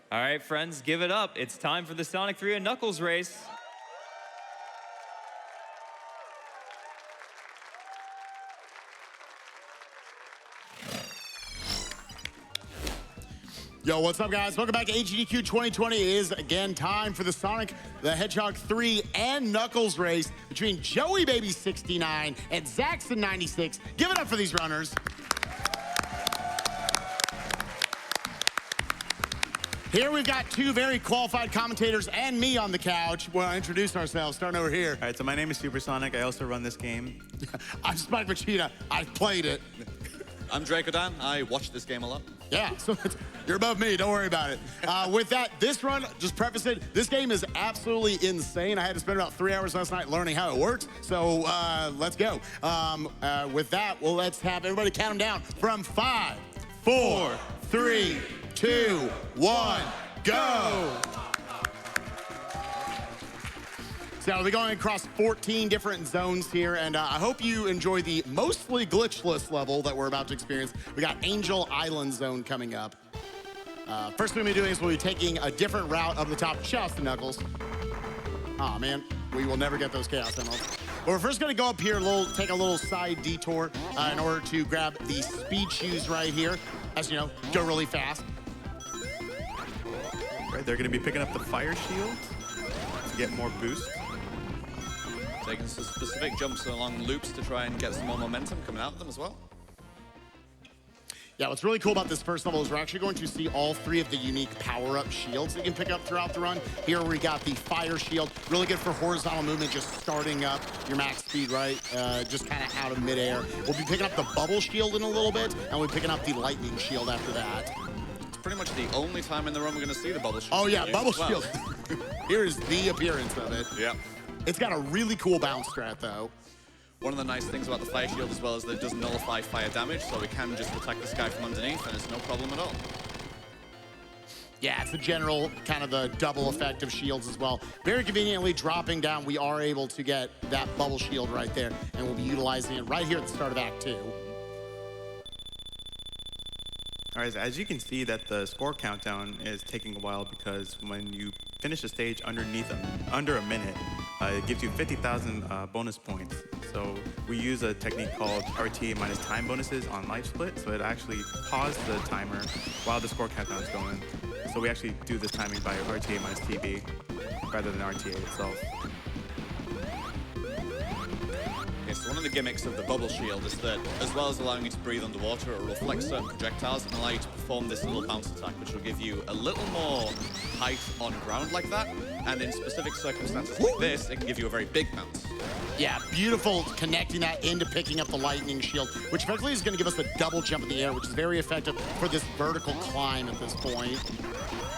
All right, friends, give it up. It's time for the Sonic 3 and Knuckles race. Yo, what's up, guys? Welcome back to AGDQ2020. It is, again, time for the Sonic the Hedgehog 3 and Knuckles race between Joeybaby69 and Zaxon96. Give it up for these runners. Here we've got two very qualified commentators and me on the couch. We'll introduce ourselves, starting over here. All right, so my name is SuperSonic. I also run this game. I'm Spikevegeta. I've played it. I'm DrakoDan. I watch this game a lot. Yeah, so you're above me. Don't worry about it. With that, this run, just preface it, this game is absolutely insane. I had to spend about 3 hours last night learning how it works, so let's go. With that, well, let's have everybody count them down from 5, 4, 3, 2, 1, go! So we'll be going across 14 different zones here, and I hope you enjoy the mostly glitchless level that we're about to experience. We got Angel Island Zone coming up. First thing we'll be doing is we'll be taking a different route up the top. Shout out to Knuckles. Aw, man, we will never get those Chaos Emeralds. But we're first gonna go up here, take a little side detour in order to grab the speed shoes right here. As you know, go really fast. Right, they're gonna be picking up the fire shield to get more boost. Taking some specific jumps along loops to try and get some more momentum coming out of them as well. Yeah, what's really cool about this first level is we're actually going to see all 3 of the unique power-up shields that you can pick up throughout the run. Here we got the fire shield, really good for horizontal movement, just starting up your max speed, right? Just kind of out of midair. We'll be picking up the bubble shield in a little bit, and we'll be picking up the lightning shield after that. It's pretty much the only time in the run we're going to see the bubble shield. Oh yeah, bubble shield. Here is the appearance of it. Yeah. It's got a really cool bounce strat, though. One of the nice things about the fire shield as well is that it does nullify fire damage, so we can just attack this guy from underneath, and it's no problem at all. Yeah, it's the general kind of the double effect of shields as well. Very conveniently dropping down, we are able to get that bubble shield right there, and we'll be utilizing it right here at the start of Act 2. All right, so as you can see that the score countdown is taking a while because when you finish a stage under a minute, it gives you 50,000 bonus points. So we use a technique called RTA minus time bonuses on life split. So it actually pauses the timer while the score countdown is going. So we actually do this timing by RTA minus TB rather than RTA itself. So one of the gimmicks of the bubble shield is that, as well as allowing you to breathe underwater, it will reflect certain projectiles and allow you to perform this little bounce attack, which will give you a little more height on ground like that. And in specific circumstances like this, it can give you a very big bounce. Yeah, beautiful connecting that into picking up the lightning shield, which effectively is going to give us a double jump in the air, which is very effective for this vertical climb at this point.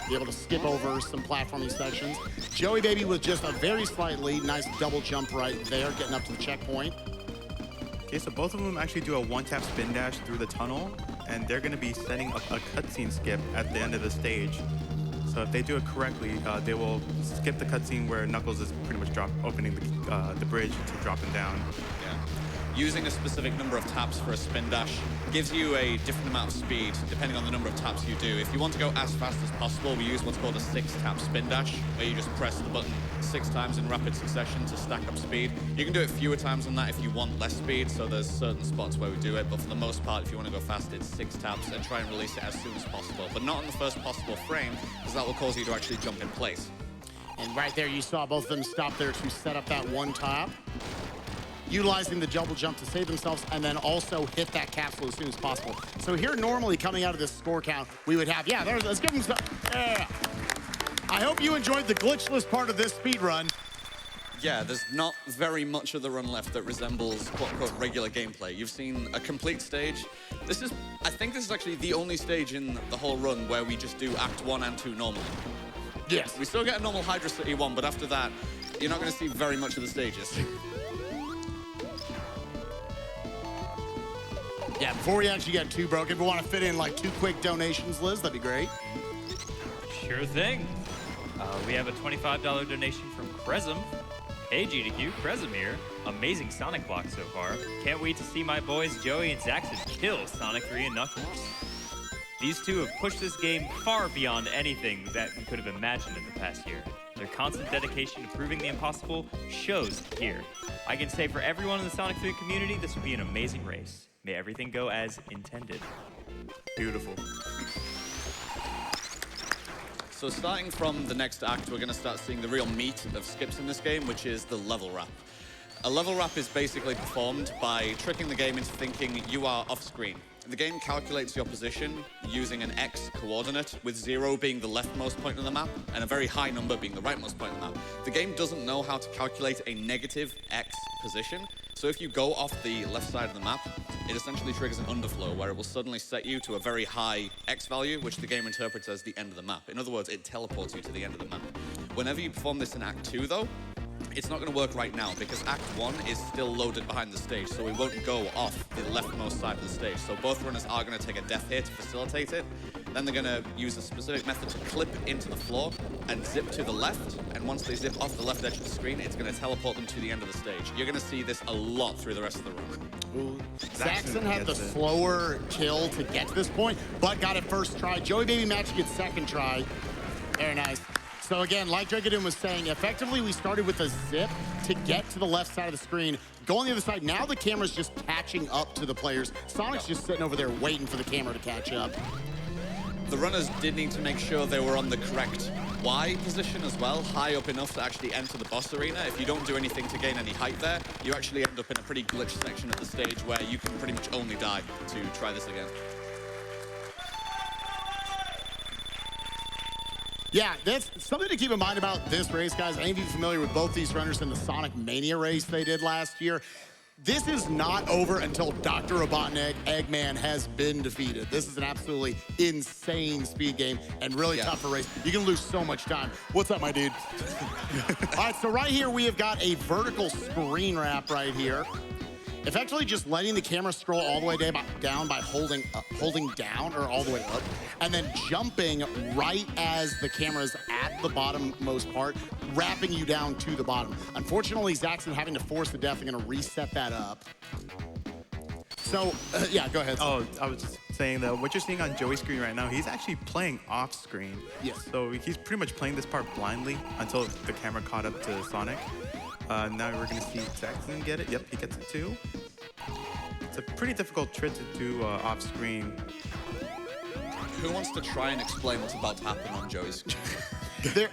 Be able to skip over some platforming sections. Joeybaby with just a very slight lead, nice double jump right there, getting up to the checkpoint. Okay, so both of them actually do a one-tap spin dash through the tunnel, and they're going to be setting up a cutscene skip at the end of the stage. So if they do it correctly, they will skip the cutscene where Knuckles is pretty much opening the bridge to drop him down. Yeah. Using a specific number of taps for a spin dash gives you a different amount of speed depending on the number of taps you do. If you want to go as fast as possible, we use what's called a 6-tap spin dash, where you just press the button 6 times in rapid succession to stack up speed. You can do it fewer times than that if you want less speed, so there's certain spots where we do it, but for the most part, if you want to go fast, it's 6 taps and try and release it as soon as possible, but not on the first possible frame, because that will cause you to actually jump in place. And right there, you saw both of them stop there to set up that one top, utilizing the double jump to save themselves, and then also hit that capsule as soon as possible. So here, normally coming out of this score count, we would have, yeah, let's give them some, yeah. I hope you enjoyed the glitchless part of this speed run. Yeah, there's not very much of the run left that resembles quote-unquote regular gameplay. You've seen a complete stage. I think this is actually the only stage in the whole run where we just do Act 1 and 2 normally. Yes. We still get a normal Hydra City 1, but after that, you're not going to see very much of the stages. Yeah, before we actually get too broke, if we want to fit in like 2 quick donations, Liz, that'd be great. Sure thing. We have a $25 donation from Cresm. Hey GDQ, Cresm here. Amazing Sonic block so far. Can't wait to see my boys Joey and Zaxon kill Sonic 3 and Knuckles. These two have pushed this game far beyond anything that we could have imagined in the past year. Their constant dedication to proving the impossible shows here. I can say for everyone in the Sonic 3 community, this will be an amazing race. May everything go as intended. Beautiful. So starting from the next act, we're going to start seeing the real meat of skips in this game, which is the level wrap. A level wrap is basically performed by tricking the game into thinking you are off-screen. The game calculates your position using an X coordinate, with 0 being the leftmost point on the map and a very high number being the rightmost point on the map. The game doesn't know how to calculate a negative X position, so if you go off the left side of the map, it essentially triggers an underflow where it will suddenly set you to a very high X value, which the game interprets as the end of the map. In other words, it teleports you to the end of the map. Whenever you perform this in Act 2, though, it's not going to work right now because Act 1 is still loaded behind the stage, so we won't go off the leftmost side of the stage. So both runners are going to take a death hit to facilitate it. Then they're going to use a specific method to clip into the floor and zip to the left. And once they zip off the left edge of the screen, it's going to teleport them to the end of the stage. You're going to see this a lot through the rest of the run. Ooh. Zaxon had the slower kill to get to this point, but got it first try. Joeybaby Magic gets second try. Very nice. So again, like DrakoDan was saying, effectively we started with a zip to get to the left side of the screen, go on the other side. Now the camera's just catching up to the players. Sonic's just sitting over there waiting for the camera to catch up. The runners did need to make sure they were on the correct Y position as well, high up enough to actually enter the boss arena. If you don't do anything to gain any height there, you actually end up in a pretty glitched section of the stage where you can pretty much only die to try this again. Yeah, that's something to keep in mind about this race, guys. Any of you familiar with both these runners in the Sonic Mania race they did last year? This is not over until Dr. Robotnik, Eggman, has been defeated. This is an absolutely insane speed game and really tough a race. You can lose so much time. What's up, my dude? All right, so right here we have got a vertical screen wrap right here. Effectively just letting the camera scroll all the way down by holding down or all the way up, and then jumping right as the camera's at the bottommost part, wrapping you down to the bottom. Unfortunately, Zaxon having to force the death, they're gonna reset that up. So, yeah, go ahead. Oh, I was just saying that what you're seeing on Joey's screen right now, he's actually playing off screen. Yes. So he's pretty much playing this part blindly until the camera caught up to Sonic. Now we're going to see Zaxon get it. Yep, he gets it too. It's a pretty difficult trick to do off screen. Who wants to try and explain what's about to happen on Joey's screen?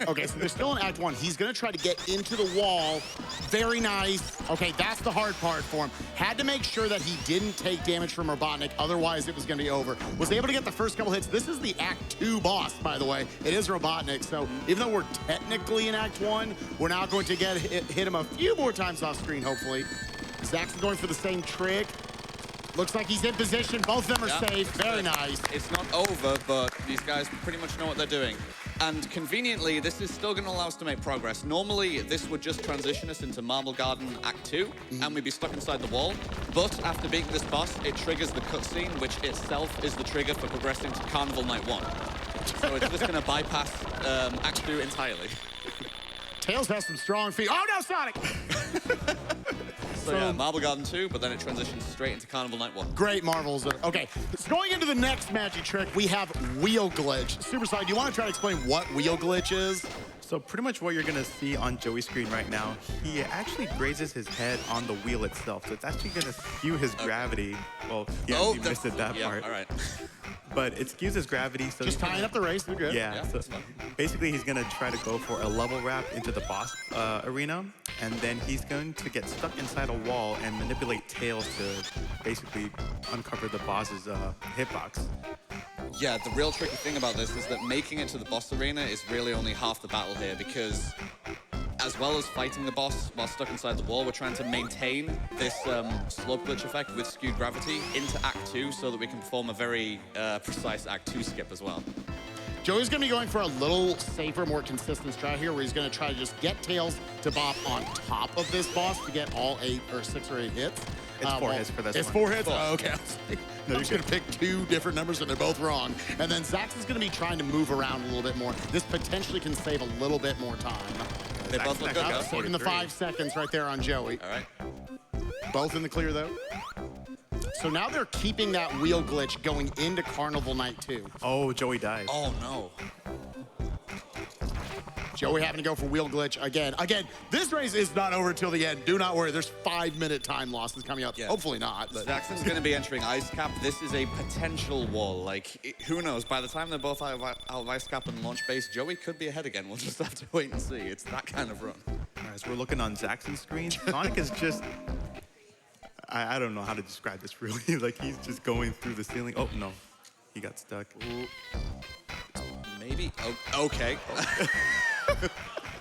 Okay, so they're still in Act 1. He's gonna try to get into the wall. Very nice. Okay, that's the hard part for him. Had to make sure that he didn't take damage from Robotnik, otherwise it was gonna be over. Was able to get the first couple hits. This is the Act 2 boss, by the way. It is Robotnik, so even though we're technically in Act 1, we're now going to hit him a few more times off screen, hopefully. Zaxon going for the same trick. Looks like he's in position. Both of them are safe. Very nice. It's not over, but these guys pretty much know what they're doing. And conveniently, this is still going to allow us to make progress. Normally, this would just transition us into Marble Garden Act 2, and we'd be stuck inside the wall. But after beating this boss, it triggers the cutscene, which itself is the trigger for progressing to Carnival Night 1. So it's just going to bypass Act 2 entirely. Tails has some strong feet. Oh no, Sonic! So yeah, Marble Garden 2, but then it transitions straight into Carnival Night 1. Great marvels. Okay, so going into the next magic trick, we have Wheel Glitch. SuperSonic, do you want to try to explain what Wheel Glitch is? So pretty much what you're going to see on Joey's screen right now, he actually grazes his head on the wheel itself. So it's actually going to skew his gravity. Well, yeah, you missed it that part. All right. But it skews his gravity. So just tying up the race, they're good. Yeah, so basically he's going to try to go for a level wrap into the boss arena, and then he's going to get stuck inside a wall and manipulate Tails to basically uncover the boss's hitbox. Yeah, the real tricky thing about this is that making it to the boss arena is really only half the battle here, because as well as fighting the boss while stuck inside the wall, we're trying to maintain this slope glitch effect with skewed gravity into Act 2 so that we can perform a very precise Act 2 skip as well. Joey's gonna be going for a little safer, more consistent strat here, where he's gonna try to just get Tails to bop on top of this boss to get all 6 or 8 hits. It's 4 hits for this one. It's 4 hits? Four. Oh, okay. I'm just gonna pick 2 different numbers and they're both wrong. And then Zaxon's gonna be trying to move around a little bit more. This potentially can save a little bit more time. They both look good, though. Saving the 5 seconds right there on Joey. All right. Both in the clear, though. So now they're keeping that wheel glitch going into Carnival Night 2. Oh, Joey dies. Oh, no. Joey having to go for wheel glitch again. Again, this race is not over till the end. Do not worry. There's 5-minute time losses coming up. Yeah. Hopefully not. But Zaxon's going to be entering Ice Cap. This is a potential wall. Like, who knows? By the time they're both out of Ice Cap and launch base, Joey could be ahead again. We'll just have to wait and see. It's that kind of run. All right, so we're looking on Zaxon's screen. Sonic is just... I don't know how to describe this really. Like, he's just going through the ceiling. Oh, no. He got stuck. Maybe. Oh, okay.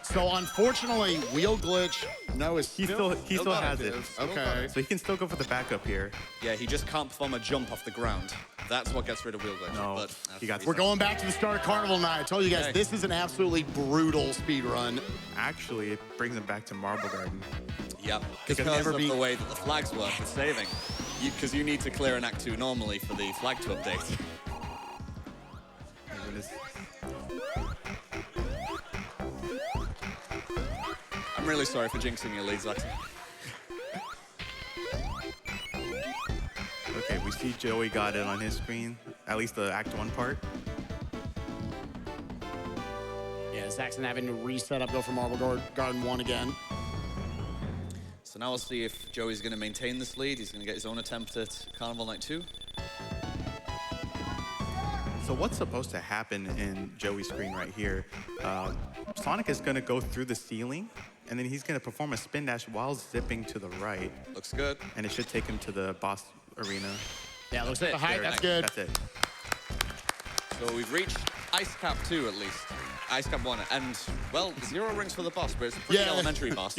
So unfortunately, wheel glitch. No, is He still has it. Okay. So he can still go for the backup here. Yeah, he just can't perform a jump off the ground. That's what gets rid of wheel glitch. No, but he got We're going back to the start of Carnival Night. I told you guys, Okay. this is an absolutely brutal speed run. Actually, it brings him back to Marble Garden. Yep. It can Because never of be- the way that the flags work for saving. Because you need to clear an Act 2 normally for the flag to update. My goodness. I'm really sorry for jinxing your lead, Zaxon. Okay, we see Joey got it on his screen. At least the Act 1 part. Yeah, Zaxon having to reset up, go for Marble Garden 1 again. So now we'll see if Joey's going to maintain this lead. He's going to get his own attempt at Carnival Night 2. So what's supposed to happen in Joey's screen right here? Sonic is going to go through the ceiling, and then he's going to perform a spin dash while zipping to the right, Looks good. and it should take him to the boss arena. Yeah, looks like the height. There, That's good. That's it. So we've reached Ice Cap 2 at least. Ice Cap 1. And, well, 0 rings for the boss, but it's a pretty Yeah. elementary boss.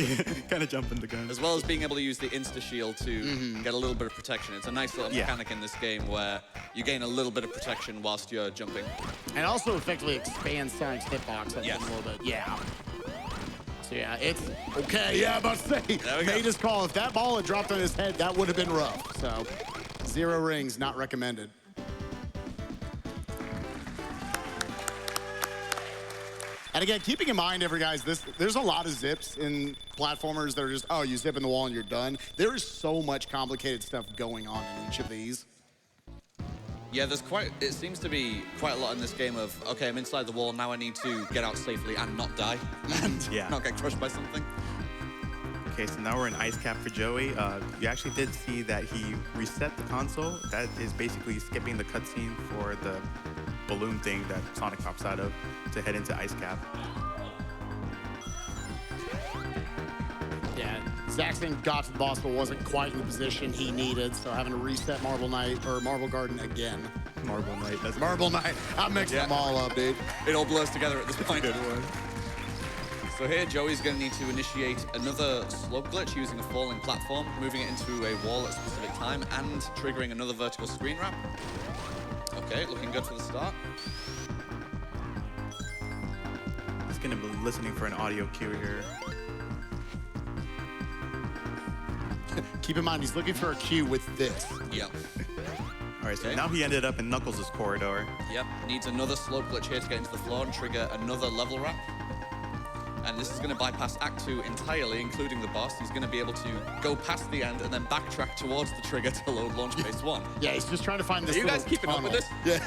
Kind of jumping the gun. As well as being able to use the insta-shield to get a little bit of protection. It's a nice little Yeah. mechanic in this game where you gain a little bit of protection whilst you're jumping. And also effectively expands Sonic's hitbox a Yes. little bit. Yeah. So yeah, it's okay. Yeah, I'm about to say, There we go. made his call. If that ball had dropped on his head, that would have been rough. So 0 rings, not recommended. And again, keeping in mind, guys, there's a lot of zips in platformers that are just, oh, you zip in the wall and you're done. There is so much complicated stuff going on in each of these. Yeah, it seems to be quite a lot in this game of, okay, I'm inside the wall, now I need to get out safely and not die, and Yeah. not get crushed by something. Okay, so now we're in Ice Cap for Joey. You actually did see that he reset the console. That is basically skipping the cutscene for the balloon thing that Sonic pops out of to head into Ice Cap. Yeah, Zaxon got to the boss but wasn't quite in the position he needed, so having to reset Marble Garden again. Marble Knight. That's Marble Knight. I'm mixing them all up, dude. It all blurs together at this point. So here, Joey's going to need to initiate another slope glitch using a falling platform, moving it into a wall at a specific time, and triggering another vertical screen wrap. Okay, looking good for the start. He's gonna be listening for an audio cue here. Keep in mind, he's looking for a cue with this. Yep. All right, so Okay. now he ended up in Knuckles' corridor. Yep. Needs another slope glitch here to get into the floor and trigger another level wrap. And this is going to bypass Act 2 entirely, including the boss. He's going to be able to go past the end and then backtrack towards the trigger to load Launch Base 1. Yeah, he's just trying to find this Are you guys little keeping up with tunnel.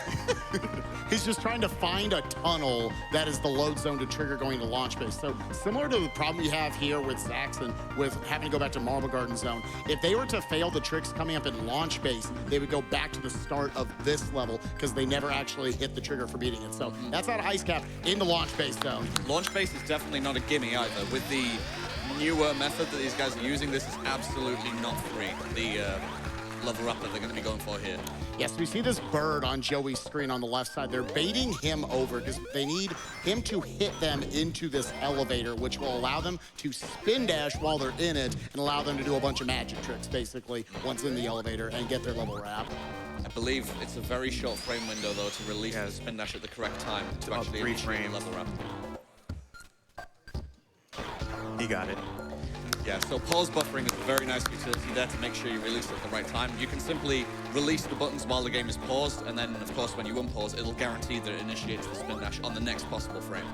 Yeah. He's just trying to find a tunnel that is the load zone to trigger going to launch base. So similar to the problem you have here with Zaxon with having to go back to Marble Garden Zone, if they were to fail the tricks coming up in launch base, they would go back to the start of this level because they never actually hit the trigger for beating it. So that's out of Ice Cap into launch base zone. Launch Base is definitely not a gimme either. With the newer method that these guys are using, this is absolutely not free. The level wrap that they're going to be going for here. Yes, we see this bird on Joey's screen on the left side. They're baiting him over because they need him to hit them into this elevator, which will allow them to spin dash while they're in it and allow them to do a bunch of magic tricks, basically, once in the elevator and get their level wrap. I believe it's a very short frame window, though, to release the spin dash at the correct time to About actually 3 initiate the frames. level wrap. He got it. Yeah, so pause buffering is a very nice utility there to make sure you release it at the right time. You can simply release the buttons while the game is paused, and then, of course, when you unpause, it'll guarantee that it initiates the spin dash on the next possible frame.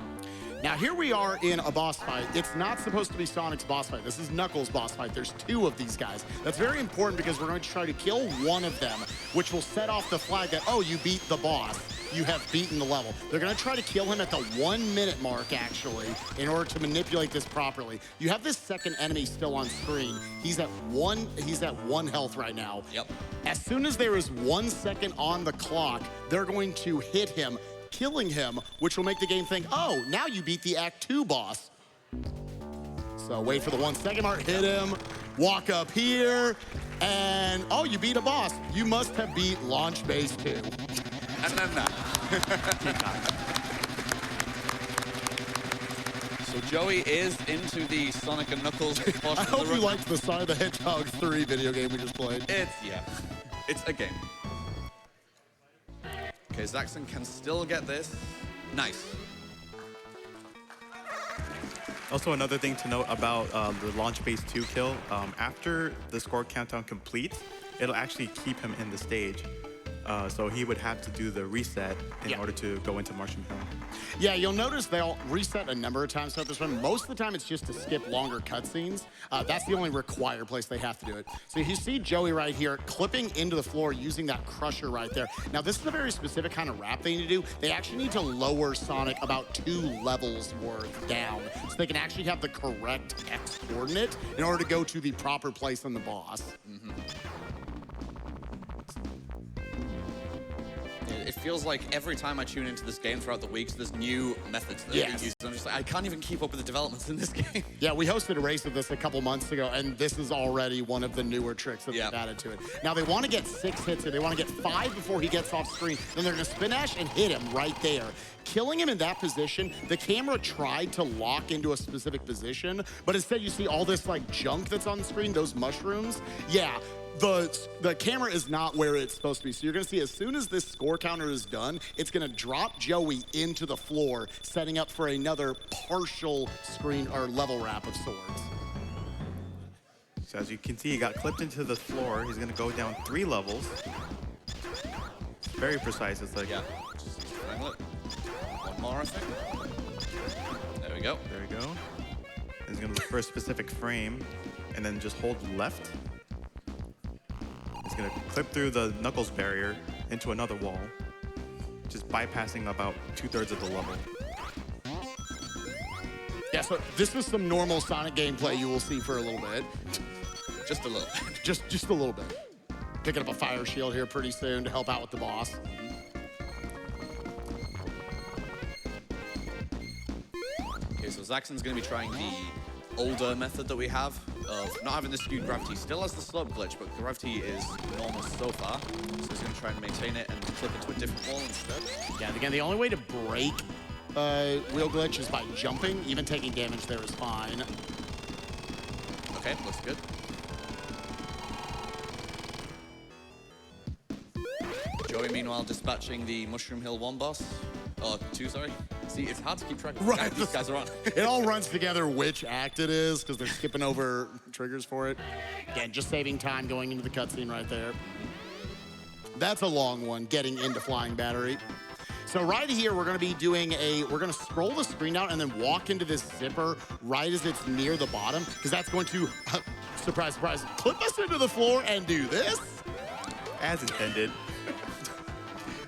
Now here we are in a boss fight. It's not supposed to be Sonic's boss fight. This is Knuckles' boss fight. There's 2 of these guys. That's very important because we're going to try to kill one of them, which will set off the flag that, oh, you beat the boss. You have beaten the level. They're going to try to kill him at the 1 minute mark, actually, in order to manipulate this properly. You have this second enemy still on screen. He's at 1 health right now. Yep. As soon as there is 1 second on the clock, they're going to hit him, killing him, which will make the game think, oh, now you beat the Act 2 boss. So wait for the 1 second mark, hit him, walk up here, and oh, you beat a boss. You must have beat Launch Base 2. So Joey is into the Sonic and Knuckles portion I of hope the you run. liked the Sonic the Hedgehog 3 video game we just played. It's a game. Okay, Zaxon can still get this. Nice. Also, another thing to note about the Launch Base 2 kill, after the score countdown completes, it'll actually keep him in the stage. So he would have to do the reset in order to go into Mushroom Hill. Yeah, you'll notice they'll reset a number of times throughout this run. Most of the time, it's just to skip longer cutscenes. That's the only required place they have to do it. So you see Joey right here clipping into the floor using that crusher right there. Now, this is a very specific kind of wrap they need to do. They actually need to lower Sonic about 2 levels worth down so they can actually have the correct X coordinate in order to go to the proper place on the boss. It feels like every time I tune into this game throughout the weeks, there's new methods that are being used. I'm just like, I can't even keep up with the developments in this game. Yeah, we hosted a race of this a couple months ago, and this is already one of the newer tricks that they've added to it. Now, they want to get 6 hits here. They want to get 5 before he gets off screen. Then they're going to spin dash and hit him right there. Killing him in that position, the camera tried to lock into a specific position, but instead you see all this like junk that's on the screen, those mushrooms. Yeah. The camera is not where it's supposed to be. So you're gonna see as soon as this score counter is done, it's gonna drop Joey into the floor, setting up for another partial screen or level wrap of sorts. So as you can see, he got clipped into the floor. He's gonna go down 3 levels. Very precise. It's like, Just triangle it. One more, I think. There we go. There we go. He's gonna look for a specific frame and then just hold left. It's gonna clip through the Knuckles barrier into another wall, just bypassing about 2/3 of the level. Yeah, so this is some normal Sonic gameplay you will see for a little bit. Just a little. Just a little bit. Picking up a fire shield here pretty soon to help out with the boss. Okay, so Zaxon's going to be trying the older method that we have of not having the skewed gravity. Still has the slope glitch, but gravity is normal so far. So he's going to try and maintain it and clip into a different wall instead. Yeah, and again, the only way to break wheel glitch is by jumping. Even taking damage there is fine. Okay, looks good. Joey, meanwhile, dispatching the Mushroom Hill 1 boss. Oh, 2, sorry. See, it's hard to keep track of what these guys are on. It all runs together which act it is because they're skipping over triggers for it. Again, just saving time going into the cutscene right there. That's a long one, getting into Flying Battery. So right here, we're gonna be doing we're gonna scroll the screen down and then walk into this zipper right as it's near the bottom, because that's going to, surprise, surprise, clip us into the floor and do this. As intended.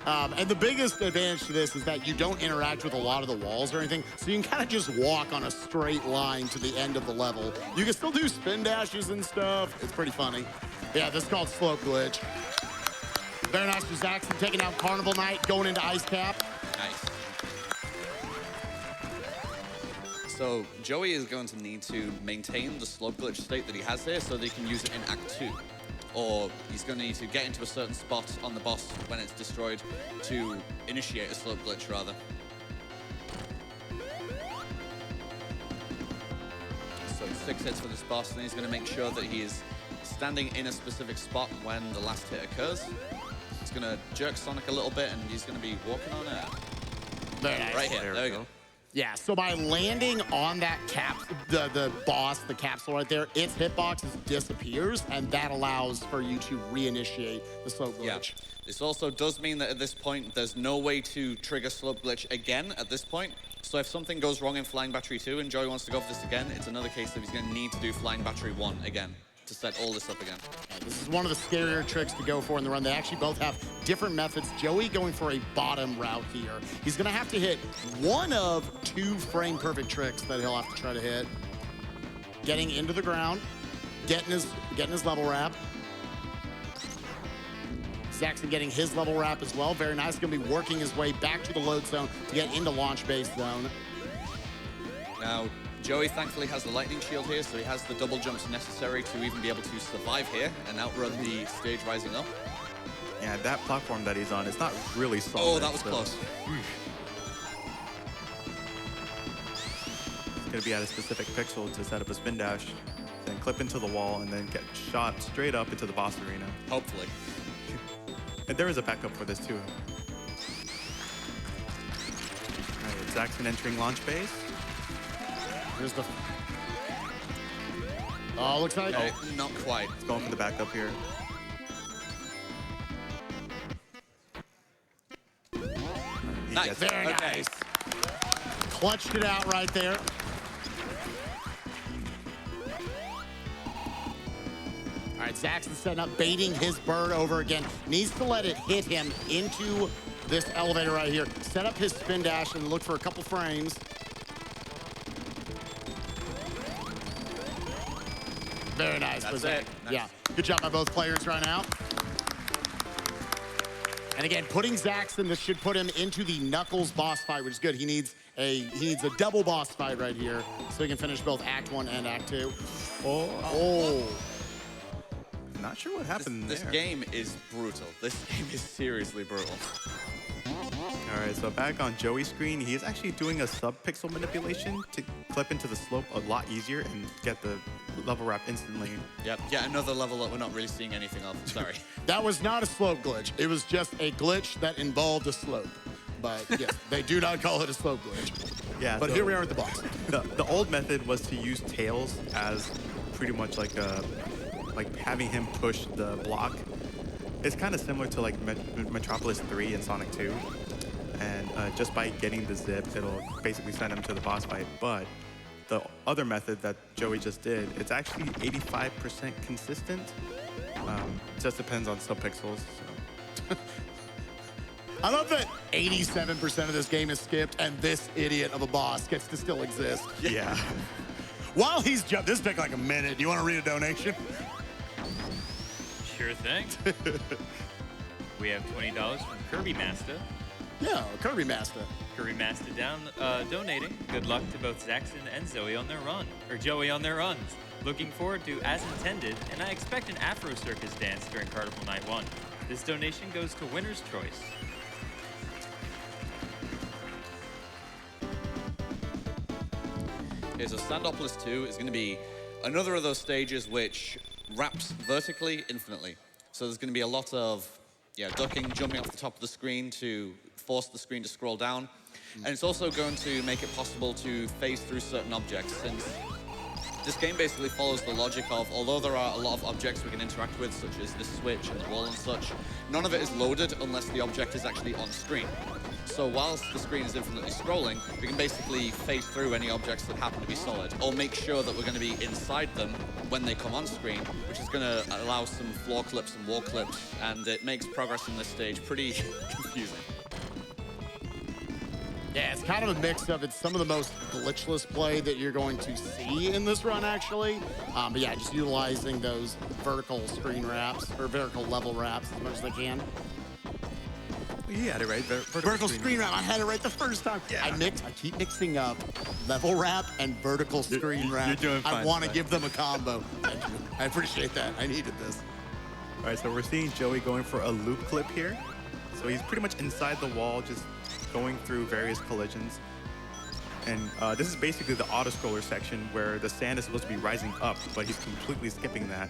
And the biggest advantage to this is that you don't interact with a lot of the walls or anything, so you can kind of just walk on a straight line to the end of the level. You can still do spin dashes and stuff. It's pretty funny. Yeah, this is called Slope Glitch. Very nice for Zaxon taking out Carnival Night, going into Ice Cap. Nice. So Joey is going to need to maintain the slope glitch state that he has here so that he can use it in Act 2. Or he's going to need to get into a certain spot on the boss when it's destroyed to initiate a slope glitch, rather. So 6 hits for this boss, and he's going to make sure that he is standing in a specific spot when the last hit occurs. He's going to jerk Sonic a little bit, and he's going to be walking on air. Very nice. Right here, there we go. Yeah, so by landing on that the boss, the capsule right there, its hitbox disappears, and that allows for you to reinitiate the slope glitch. Yeah. This also does mean that at this point, there's no way to trigger slope glitch again at this point. So if something goes wrong in Flying Battery 2 and Joey wants to go for this again, it's another case that he's going to need to do Flying Battery 1 again to set all this up again. This is one of the scarier tricks to go for in the run. They actually both have different methods. Joey going for a bottom route here. He's gonna have to hit one of 2 frame perfect tricks that he'll have to try to hit. Getting into the ground, getting his level wrap. Zaxon getting his level wrap as well. Very nice. Gonna be working his way back to the load zone to get into launch base zone. Now, Joey thankfully has the lightning shield here, so he has the double jumps necessary to even be able to survive here and outrun the stage rising up. Yeah, that platform that he's on is not really solid. Oh, that was close. He's gonna be at a specific pixel to set up a spin dash, then clip into the wall, and then get shot straight up into the boss arena. Hopefully. And there is a backup for this too. All right, Zaxon entering launch base. Here's the... Oh, looks like... Okay, not quite. He's going for the backup here. Nice. Very nice. Clutched it out right there. All right, Zaxon setting up, baiting his bird over again. Needs to let it hit him into this elevator right here. Set up his spin dash and look for a couple frames. Very nice. That's it. Nice. Yeah, good job by both players right now. And again, putting Zaxon, this should put him into the Knuckles boss fight, which is good. He needs a double boss fight right here so he can finish both Act 1 and Act 2. Oh. Not sure what happened This there. game is brutal. This game is seriously brutal. All right, so back on Joey's screen, he is actually doing a sub-pixel manipulation to clip into the slope a lot easier and get the level wrap instantly. Yep, yeah, another level that we're not really seeing anything of. Sorry. That was not a slope glitch. It was just a glitch that involved a slope. But yes, they do not call it a slope glitch. Yeah. But so here we are at the boss. The old method was to use tails as pretty much like having him push the block. It's kind of similar to like Metropolis 3 and Sonic 2. And just by getting the zip, it'll basically send him to the boss fight. But the other method that Joey just did, it's actually 85% consistent. Just depends on subpixels. So. I love that 87% of this game is skipped and this idiot of a boss gets to still exist. Yeah. While he's jumped, this took like a minute. You want to read a donation? Sure thing. We have $20 from Kirby Master. Yeah, Kirby Master. Kirby Master down donating. Good luck to both Zaxon and Zoe on their run, or Joey on their runs. Looking forward to As Intended, and I expect an Afro Circus dance during Carnival Night 1. This donation goes to Winner's Choice. Okay, so Standopolis 2 is going to be another of those stages which wraps vertically infinitely. So there's going to be a lot of ducking, jumping off the top of the screen to force the screen to scroll down. And it's also going to make it possible to phase through certain objects, since this game basically follows the logic of, although there are a lot of objects we can interact with, such as this switch and the wall and such, none of it is loaded unless the object is actually on screen. So whilst the screen is infinitely scrolling, we can basically phase through any objects that happen to be solid, or make sure that we're going to be inside them when they come on screen, which is going to allow some floor clips and wall clips, and it makes progress in this stage pretty confusing. Yeah, it's kind of a mix of, it's some of the most glitchless play that you're going to see in this run, actually. But yeah, just utilizing those vertical screen wraps, or vertical level wraps as much as they can. You had it right. Vertical screen wrap. I had it right the first time. Yeah. I keep mixing up level wrap and vertical screen wrap. You're doing fine. I want to give them a combo. Thank you. I appreciate that. I needed this. All right, so we're seeing Joey going for a loop clip here. So he's pretty much inside the wall, just going through various collisions. And this is basically the auto-scroller section where the sand is supposed to be rising up, but he's completely skipping that.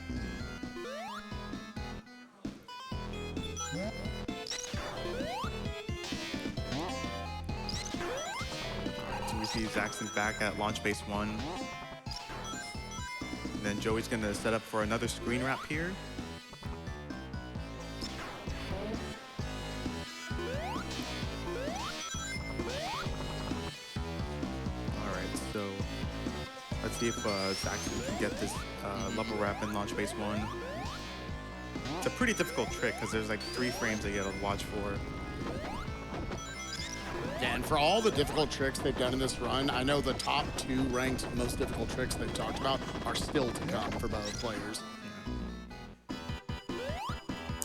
So we see Zaxon back at launch base 1. And then Joey's gonna set up for another screen wrap here. see if Zaxon can get this level wrap in launch base 1. It's a pretty difficult trick because there's like 3 frames that you gotta watch for. Yeah, and for all the difficult tricks they've done in this run, I know the top 2 ranked most difficult tricks they've talked about are still to come for both players.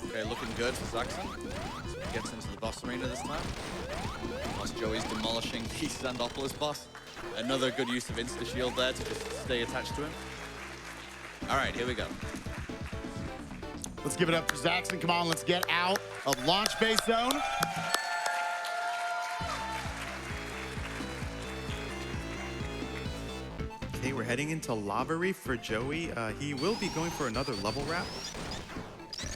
Okay, looking good for Zaxon. So he gets into the boss arena this time. Whilst Joey's demolishing the Zandopolis boss. Another good use of insta-shield there to just stay attached to him. All right, here we go. Let's give it up for Zaxon. Come on, let's get out of launch base zone. Okay, we're heading into Lava Reef for Joey. He will be going for another level wrap.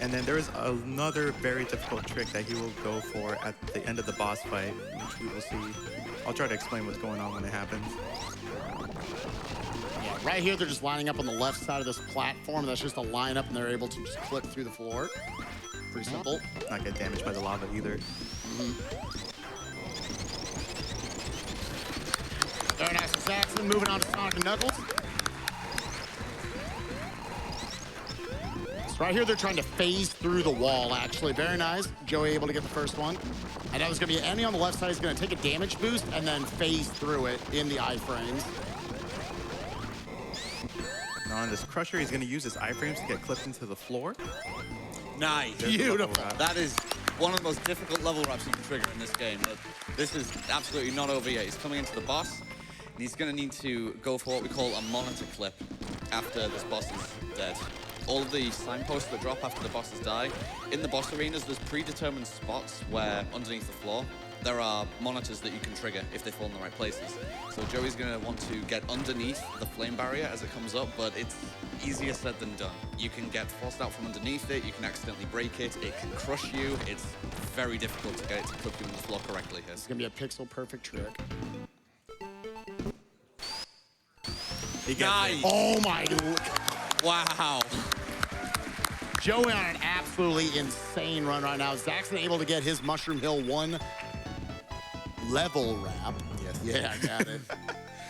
And then there is another very difficult trick that he will go for at the end of the boss fight, which we will see. I'll try to explain what's going on when it happens. Yeah, right here, they're just lining up on the left side of this platform. That's just a lineup, and they're able to just clip through the floor. Pretty simple. Not get damaged by the lava either. Very nice for Zaxon. Moving on to Sonic and Knuckles. So right here, they're trying to phase through the wall, actually. Very nice. Joey able to get the first one. And that was going to be an enemy on the left side. He's going to take a damage boost and then phase through it in the iframes. Now on this Crusher, he's going to use his iframes to get clipped into the floor. Nice. Beautiful. That is one of the most difficult level wraps you can trigger in this game. But this is absolutely not over yet. He's coming into the boss, and he's going to need to go for what we call a monitor clip after this boss is dead. All of the signposts that drop after the bosses die, in the boss arenas, there's predetermined spots where underneath the floor, there are monitors that you can trigger if they fall in the right places. So Joey's going to want to get underneath the flame barrier as it comes up, but it's easier said than done. You can get forced out from underneath it, you can accidentally break it, it can crush you. It's very difficult to get it to clip you in the floor correctly here. It's going to be a pixel-perfect trick. Nice. Oh, my... Wow. Joey on an absolutely insane run right now. Zaxon able to get his Mushroom Hill 1 level wrap. Yes. Yeah, I got it.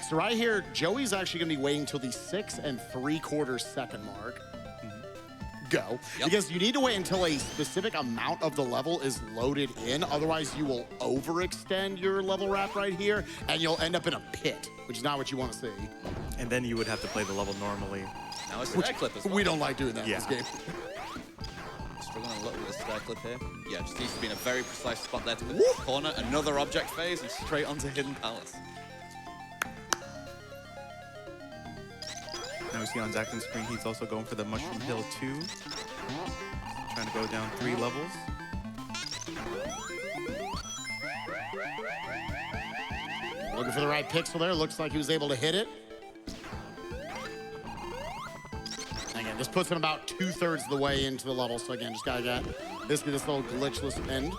So right here, Joey's actually going to be waiting till the 6 3/4 second mark. Go. Yep. Because you need to wait until a specific amount of the level is loaded in. Otherwise, you will overextend your level wrap right here, and you'll end up in a pit, which is not what you want to see. And then you would have to play the level normally. Now it's a stair clip as well. We don't like doing that Yeah. in this game. Struggling a lot with the stair clip here. Yeah, just needs to be in a very precise spot there to the corner. Another object phase and straight onto Hidden Palace. Now we see on Zaxon's screen, he's also going for the Mushroom Hill 2. Trying to go down 3 levels. Looking for the right pixel there. Looks like he was able to hit it. Again, this puts him about 2/3 of the way into the level. So again, just gotta get this little glitchless end.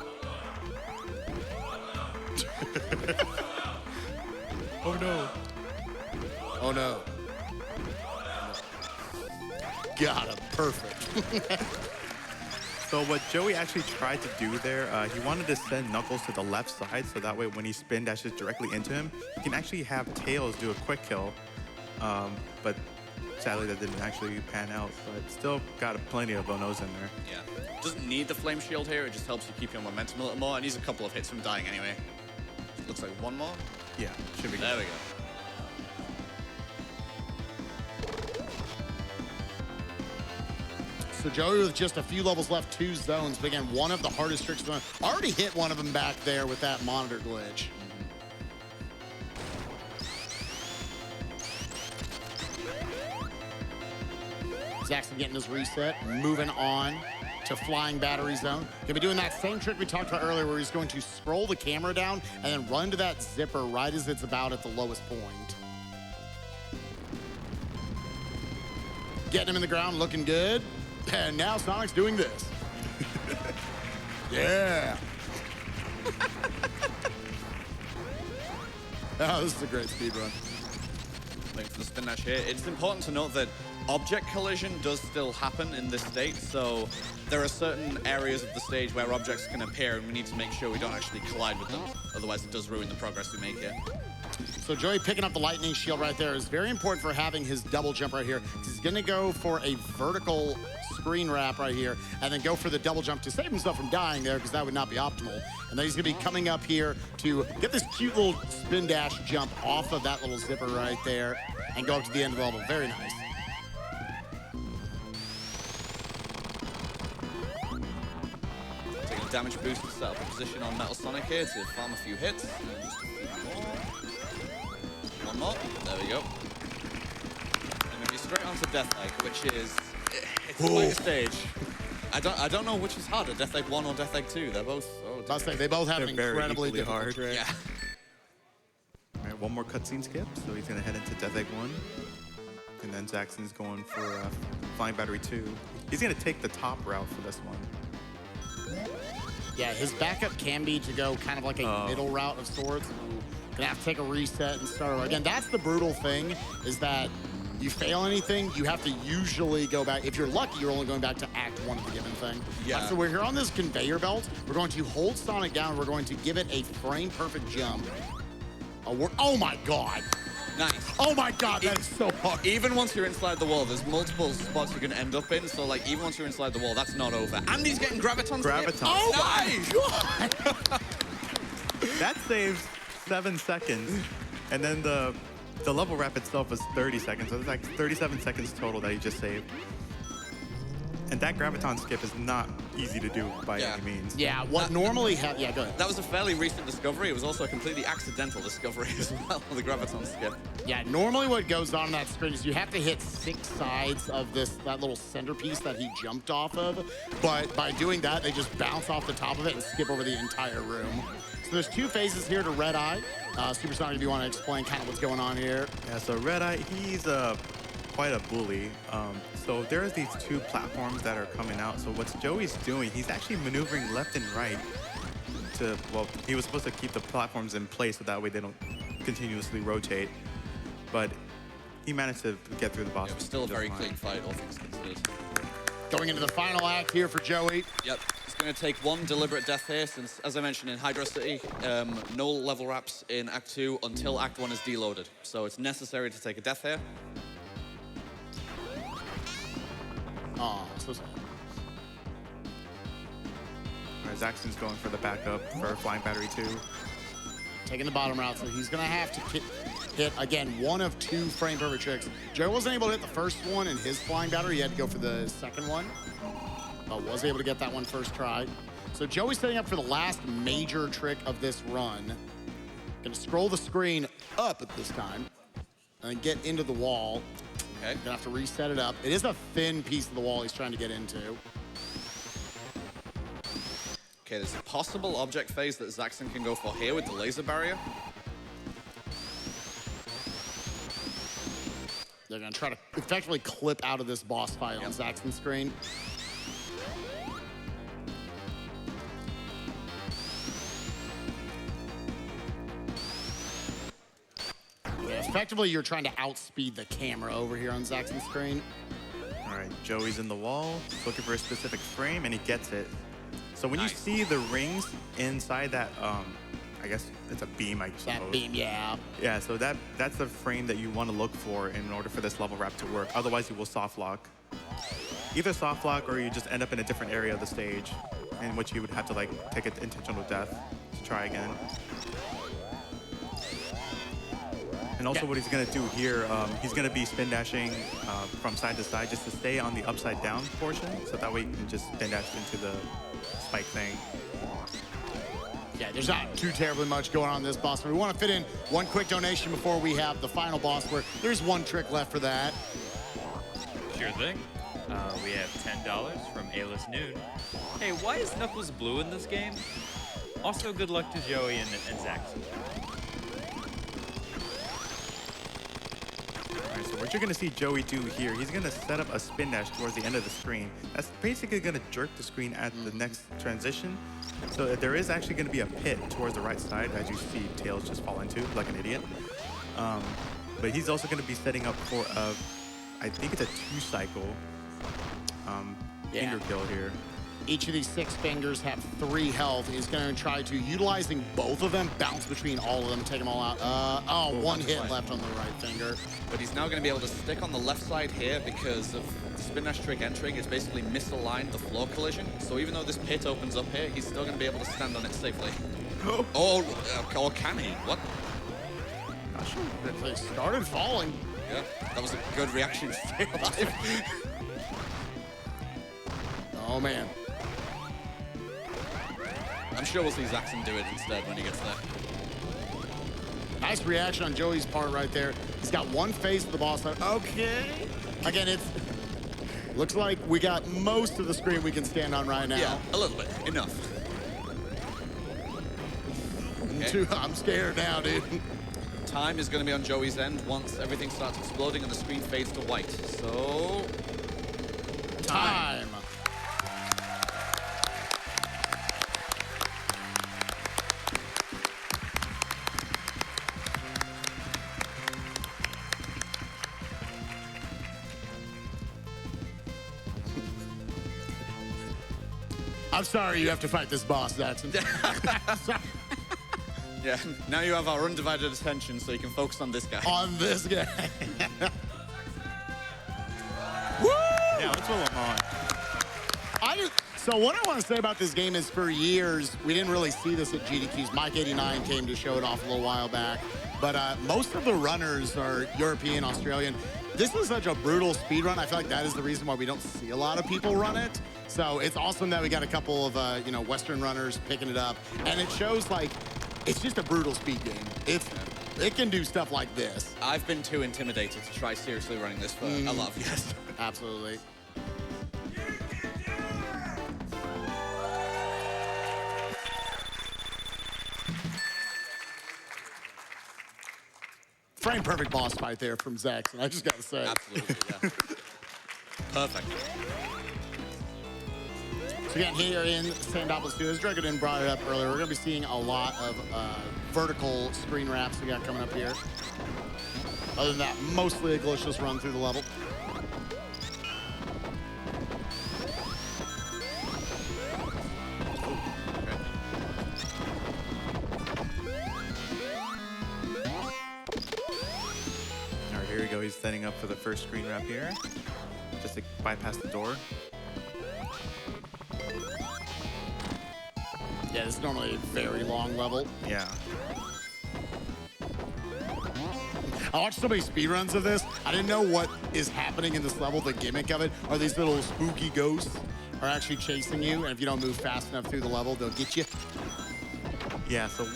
Oh no. Oh no. Got him. Perfect. So what Joey actually tried to do there, he wanted to send Knuckles to the left side, so that way when he spin dashes directly into him, he can actually have Tails do a quick kill. But sadly that didn't actually pan out, but still got plenty of bonos in there. Yeah. Doesn't need the flame shield here, it just helps you keep your momentum a little more, and he's a couple of hits from dying anyway. Looks like one more. Yeah, should be good. There we go. So Joey with just a few levels left, 2 zones, but again, one of the hardest tricks. Already hit one of them back there with that monitor glitch. Zaxon getting his reset, moving on to flying battery zone. Gonna be doing that same trick we talked about earlier where he's going to scroll the camera down and then run to that zipper right as it's about at the lowest point. Getting him in the ground, looking good. And now Sonic's doing this. Yeah. Oh, this is a great speed run. Waiting for the spin dash here. It's important to note that object collision does still happen in this state, so there are certain areas of the stage where objects can appear and we need to make sure we don't actually collide with them. Otherwise it does ruin the progress we make here. So Joey picking up the lightning shield right there is very important for having his double jump right here. He's gonna go for a vertical screen wrap right here and then go for the double jump to save himself from dying there because that would not be optimal. And then he's gonna be coming up here to get this cute little spin dash jump off of that little zipper right there and go up to the end of the level. Very nice. Taking a damage boost to set up a position on Metal Sonic here to farm a few hits. And just a few more. One more. There we go. And then be straight onto Death Egg, which is it's quite a stage. I don't know which is harder, Death Egg 1 or Death Egg 2. They're both. Oh, Must say they both have an very incredibly equally difficult hard. trick. Yeah. All right, one more cutscene skip. So he's gonna head into Death Egg 1. And then Zaxon's going for Flying Battery 2. He's gonna take the top route for this one. Yeah, his backup can be to go kind of like a middle route of sorts. Gonna have to take a reset and start over. Again, that's the brutal thing, is that you fail anything, you have to usually go back. If you're lucky, you're only going back to Act 1 of the given thing. Yeah. So we're here on this conveyor belt. We're going to hold Sonic down. We're going to give it a frame-perfect jump. Oh my God. Nice. Oh my God, that's so hard. Even once you're inside the wall, there's multiple spots you can end up in. So, like, even once you're inside the wall, that's not over. And he's getting Graviton. Graviton. Nice. God. That saves 7 seconds. And then the level wrap itself is 30 seconds. So it's like 37 seconds total that he just saved. And that Graviton skip is not easy to do by any means. Yeah, what normally happens... Yeah, go ahead. That was a fairly recent discovery. It was also a completely accidental discovery as well, the Graviton skip. Yeah, normally what goes on that screen is you have to hit 6 sides of that little centerpiece that he jumped off of. But by doing that, they just bounce off the top of it and skip over the entire room. So there's 2 phases here to Red Eye. SuperSonic, if you want to explain kind of what's going on here. Yeah, so Red Eye, he's quite a bully. So there's these 2 platforms that are coming out. So what Joey's doing, he's actually maneuvering left and right to, well, he was supposed to keep the platforms in place so that way they don't continuously rotate. But he managed to get through the boss. It was still a very clean fight, all things considered. Going into the final act here for Joey. Yep. It's going to take 1 deliberate death here, since, as I mentioned, in Hydro City, no level wraps in Act 2 until Act 1 is deloaded. So it's necessary to take a death here. Oh, so sad. All right, Zaxon's going for the backup for Flying Battery 2. Taking the bottom route, so he's going to have to hit, again, 1 of 2 frame-perfect tricks. Joey wasn't able to hit the first one in his Flying Battery. He had to go for the second one, but was able to get that one first try. So Joey's setting up for the last major trick of this run. Going to scroll the screen up at this time and then get into the wall. Okay. Gonna have to reset it up. It is a thin piece of the wall he's trying to get into. Okay, there's a possible object phase that Zaxon can go for here with the laser barrier. They're gonna try to effectively clip out of this boss fight on Zaxon's screen. Effectively, you're trying to outspeed the camera over here on Zaxon's screen. All right, Joey's in the wall, looking for a specific frame, and he gets it. So when you see the rings inside that, I guess it's a beam, I suppose. That beam, yeah. Yeah, so that's the frame that you want to look for in order for this level wrap to work. Otherwise, you will soft lock. Either soft lock or you just end up in a different area of the stage, in which you would have to like take an intentional death to try again. And also what he's going to do here, he's going to be spin dashing from side to side just to stay on the upside down portion. So that way you can just spin dash into the spike thing. Yeah, there's not too terribly much going on in this boss. But we want to fit in 1 quick donation before we have the final boss, where there's 1 trick left for that. Sure thing. We have $10 from A-List Noon. Hey, why is Knuckles blue in this game? Also, good luck to Joey and Zaxon. So what you're going to see Joey do here, he's going to set up a spin dash towards the end of the screen. That's basically going to jerk the screen at the next transition. So there is actually going to be a pit towards the right side, as you see Tails just fall into like an idiot. But he's also going to be setting up for I think it's a 2-cycle finger kill here. Each of these 6 fingers have 3 health. He's going to try to, utilizing both of them, bounce between all of them, take them all out. One hit left on the right finger. But he's now going to be able to stick on the left side here because of the spin dash trick entering. It's basically misaligned the floor collision. So even though this pit opens up here, he's still going to be able to stand on it safely. Or can he? What? Not sure. They started falling. Yeah, that was a good reaction. Oh, man. I'm sure we'll see Zaxon do it instead when he gets there. Nice reaction on Joey's part right there. He's got one face of the boss. Okay. Again, looks like we got most of the screen we can stand on right now. Yeah, a little bit. Enough. Okay. I'm scared now, dude. Time is going to be on Joey's end once everything starts exploding and the screen fades to white. So... Time. I'm sorry you have to fight this boss, Zaxon. Yeah, now you have our undivided attention so you can focus on this guy. On this guy. Woo! Yeah, let's roll him on. So what I want to say about this game is for years, we didn't really see this at GDQs. Mike89 came to show it off a little while back. But most of the runners are European, Australian. This is such a brutal speed run. I feel like that is the reason why we don't see a lot of people run it. So it's awesome that we got a couple of Western runners picking it up. And it shows like, it's just a brutal speed game. It can do stuff like this. I've been too intimidated to try seriously running this for a lot of years. Absolutely. Frame perfect boss fight there from Zaxon, I just gotta say. Absolutely, yeah. Perfect. So again, here in Sandopolis 2, as DrakoDan brought it up earlier, we're gonna be seeing a lot of vertical screen wraps we got coming up here. Other than that, mostly a glitchless run through the level. Here we go, he's setting up for the first screen wrap here. Just to bypass the door. Yeah, this is normally a very long level. Yeah. I watched so many speedruns of this. I didn't know what is happening in this level. The gimmick of it are these little spooky ghosts are actually chasing you, and if you don't move fast enough through the level, they'll get you. Yeah, so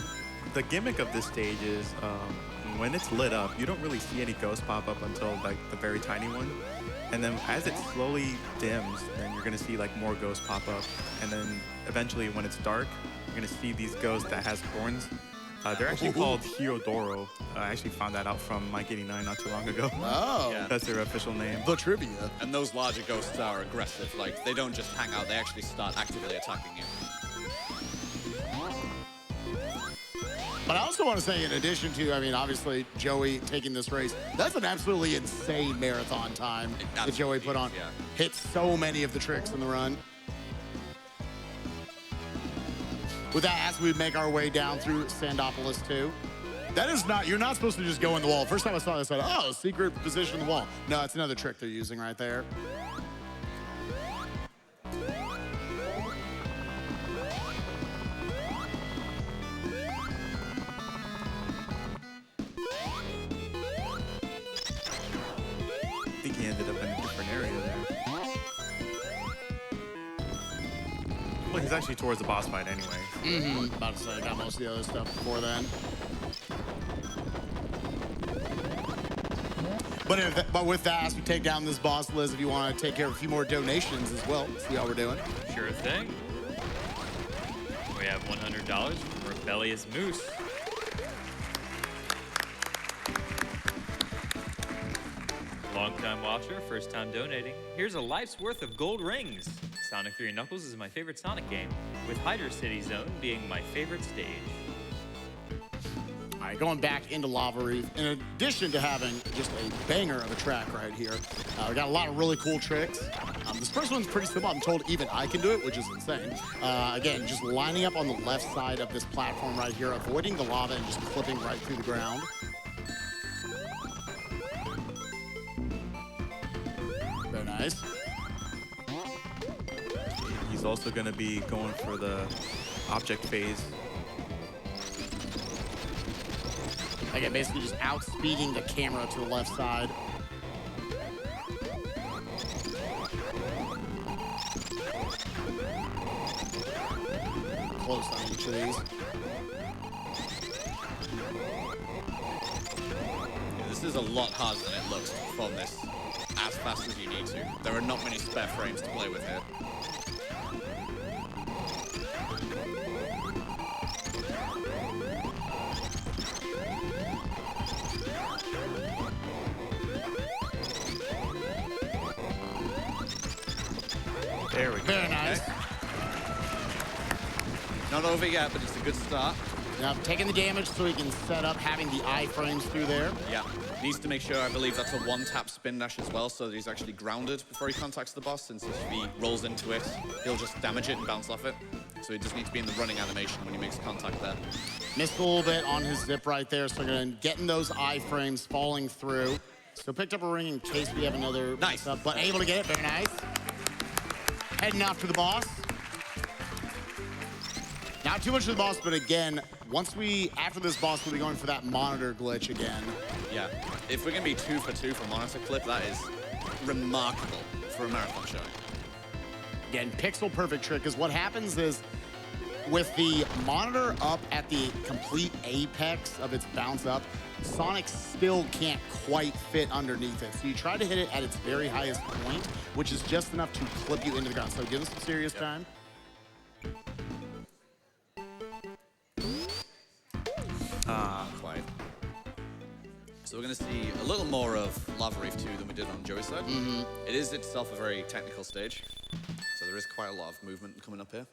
the gimmick of this stage is when it's lit up, you don't really see any ghosts pop up until like the very tiny one. And then as it slowly dims, then you're gonna see like more ghosts pop up. And then eventually when it's dark, you're gonna see these ghosts that has horns. They're actually called Hirodoro. I actually found that out from Mike89 not too long ago. Oh. Yeah. That's their official name. The trivia. And those larger ghosts are aggressive. Like, they don't just hang out, they actually start actively attacking you. But I also want to say, in addition to, I mean, obviously, Joey taking this race, that's an absolutely insane marathon time that Joey put on. Yeah. Hit so many of the tricks in the run. With that, as we make our way down through Sandopolis 2, that is not, you're not supposed to just go in the wall. First time I saw this, I thought, oh, secret position in the wall. No, it's another trick they're using right there. I think he ended up in a different area there. Well, he's actually towards the boss fight anyway. About to say, I got most of the other stuff before then. But with that, as we take down this boss, Liz, if you want to take care of a few more donations as well, see how we're doing. Sure thing. We have $100 from Rebellious Moose. Long-time watcher, first-time donating. Here's a life's worth of gold rings. Sonic 3 & Knuckles is my favorite Sonic game, with Hyder City Zone being my favorite stage. right, going back into Lava Reef. In addition to having just a banger of a track right here, we got a lot of really cool tricks. This first one's pretty simple. I'm told even I can do it, which is insane. Again, just lining up on the left side of this platform right here, avoiding the lava and just clipping right through the ground. Very nice. He's also going to be going for the object phase. Again, basically just outspeeding the camera to the left side. Close on each of these. Yeah, this is a lot harder than it looks to perform this as fast as you need to. There are not many spare frames to play with here. There we go. Very nice. Not over yet, but it's a good start. Now, taking the damage so he can set up having the iframes through there. Yeah. Needs to make sure, I believe that's a one-tap spin dash as well, so that he's actually grounded before he contacts the boss, since if he rolls into it, he'll just damage it and bounce off it. So he just needs to be in the running animation when he makes contact there. Missed a little bit on his zip right there, so getting those iframes falling through. So picked up a ring in case we have another Nice. mess up, but able to get it, very nice. Heading off to the boss. Not too much of the boss, but again, after this boss, we'll be going for that monitor glitch again. Yeah. If we're going to be 2 for 2 for monitor clip, that is remarkable for a marathon showing. Again, pixel perfect trick, because what happens is with the monitor up at the complete apex of its bounce up, Sonic still can't quite fit underneath it. So you try to hit it at its very highest point, which is just enough to clip you into the ground. So give us some serious time. Quite. So we're going to see a little more of Lava Reef 2 than we did on Joey's side. It is itself a very technical stage, so there is quite a lot of movement coming up here.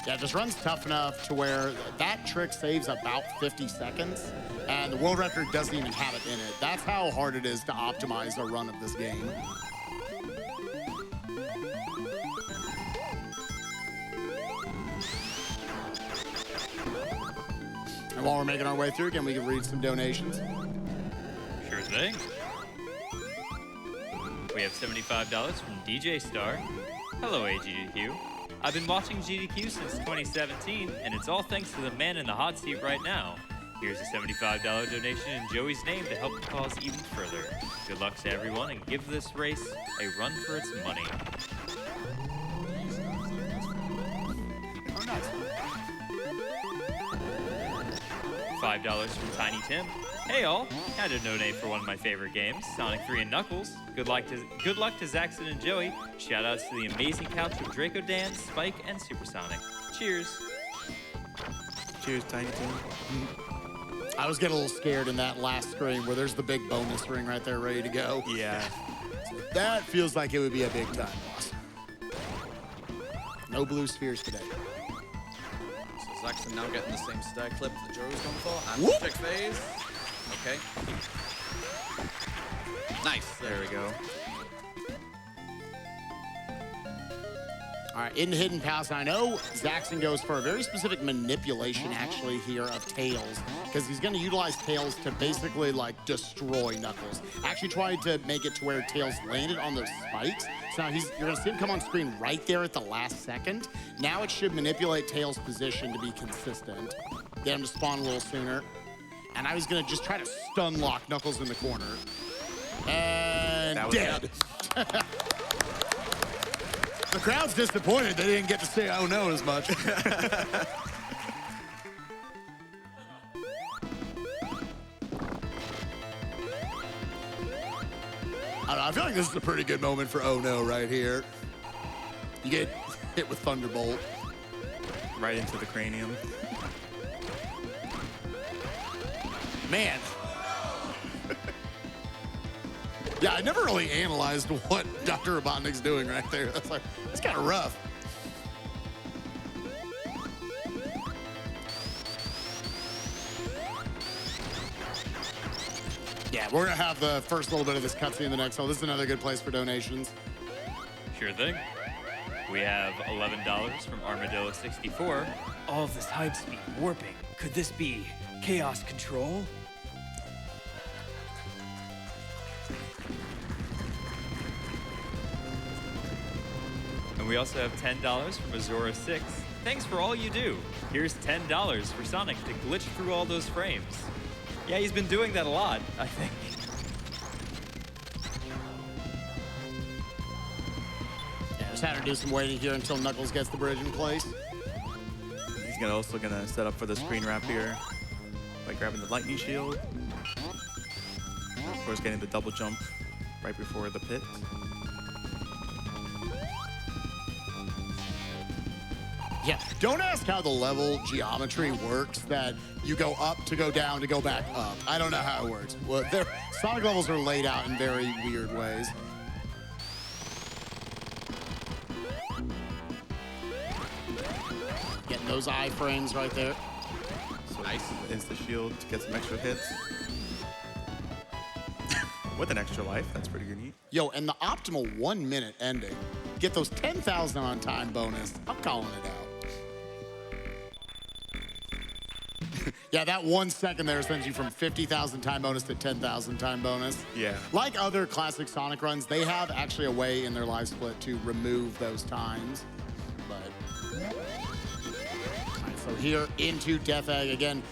Yeah, this run's tough enough to where that trick saves about 50 seconds, and the world record doesn't even have it in it. That's how hard it is to optimize a run of this game. And while we're making our way through, again, we can read some donations. Sure thing. We have $75 from DJ Star. Hello, AGDQ. I've been watching GDQ since 2017, and it's all thanks to the man in the hot seat right now. Here's a $75 donation in Joey's name to help the cause even further. Good luck to everyone, and give this race a run for its money. Oh, nice. $5 from Tiny Tim. Hey all, had to donate for one of my favorite games, Sonic 3 and Knuckles. Good luck to Zaxon and Joey. Shoutouts to the amazing couch of DrakoDan, Spike, and SuperSonic. Cheers. Cheers, Tiny Tim. I was getting a little scared in that last screen where there's the big bonus ring right there ready to go. Yeah. That feels like it would be a big time boss. No blue spheres today. So Zaxon now getting the same stair clip that Joey was going for, and Whoop. object phase. Okay. Nice. There we go. All right, in Hidden Palace, I know Zaxon goes for a very specific manipulation, actually, here of Tails, because he's going to utilize Tails to basically, like, destroy Knuckles. Actually tried to make it to where Tails landed on those spikes. So now you're going to see him come on screen right there at the last second. Now it should manipulate Tails' position to be consistent, get him to spawn a little sooner. And I was going to just try to stun lock Knuckles in the corner. And That was dead. The crowd's disappointed they didn't get to say "oh no" as much. I feel like this is a pretty good moment for "oh no" right here. You get hit with Thunderbolt. Right into the cranium. Man. Yeah, I never really analyzed what Dr. Robotnik's doing right there. That's like, it's kind of rough. Yeah, we're gonna have the first little bit of this cutscene in the next one. This is another good place for donations. Sure thing. We have $11 from Armadillo64. All of this hype speed warping. Could this be chaos control? And we also have $10 from Azora6. Thanks for all you do. Here's $10 for Sonic to glitch through all those frames. Yeah, he's been doing that a lot, I think. Yeah, just had to do some waiting here until Knuckles gets the bridge in place. He's also gonna set up for the screen wrap here by grabbing the lightning shield. Of course, getting the double jump right before the pit. Yeah, don't ask how the level geometry works, that you go up to go down to go back up. I don't know how it works. Well, Sonic levels are laid out in very weird ways. Getting those iframes right there. So nice. Insta shield to get some extra hits. With an extra life, that's pretty neat. Yo, and the optimal 1 minute ending. Get those 10,000 on time bonus. I'm calling it out. Yeah, that 1 second there sends you from 50,000 time bonus to 10,000 time bonus. Yeah. Like other classic Sonic runs, they have actually a way in their live split to remove those times. But all right, so here into Death Egg again.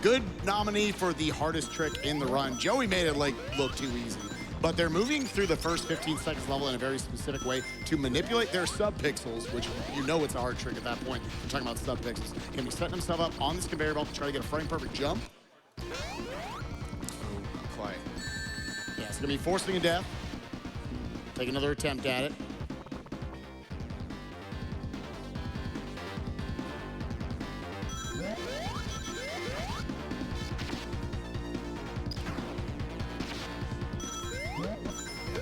Good nominee for the hardest trick in the run. Joey made it look too easy. But they're moving through the first 15 seconds level in a very specific way to manipulate their sub-pixels, which you know it's a hard trick at that point. We're talking about sub-pixels. Can be setting himself up on this conveyor belt to try to get a frame-perfect jump. Quite. Yeah, it's gonna be forcing a death. Take another attempt at it.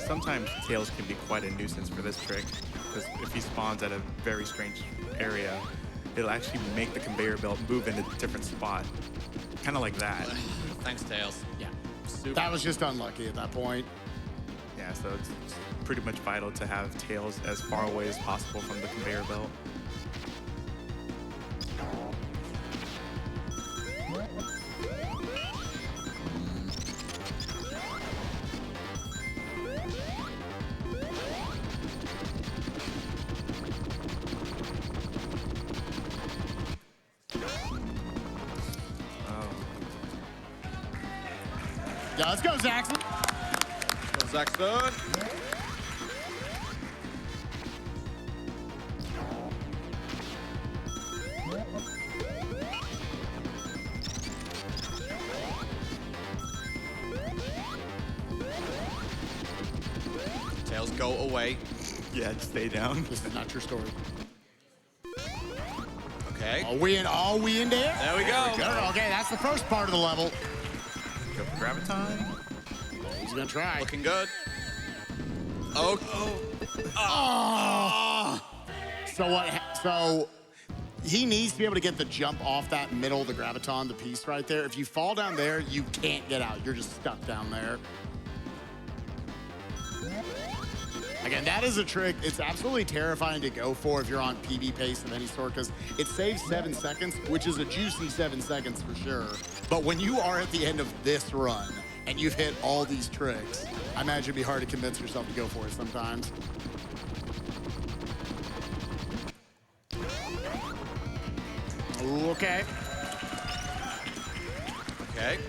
Sometimes Tails can be quite a nuisance for this trick, because if he spawns at a very strange area, it'll actually make the conveyor belt move in a different spot. Kind of like that. Thanks, Tails. Yeah. That was just unlucky at that point. Yeah, so it's pretty much vital to have Tails as far away as possible from the conveyor belt. Yeah, let's go, Zaxon. Go, Zaxon. Tails, go away. Yeah, just stay down. This is not your story. Okay. Are we in there? There we go. Okay, that's the first part of the level. Go for Graviton. He's gonna try. Looking good. Oh. So what? So he needs to be able to get the jump off that middle of the Graviton, the piece right there. If you fall down there, you can't get out. You're just stuck down there. Again, that is a trick. It's absolutely terrifying to go for if you're on PB pace of any sort, because it saves 7 seconds, which is a juicy 7 seconds for sure. But when you are at the end of this run and you've hit all these tricks, I imagine it'd be hard to convince yourself to go for it sometimes. Ooh, okay. Okay.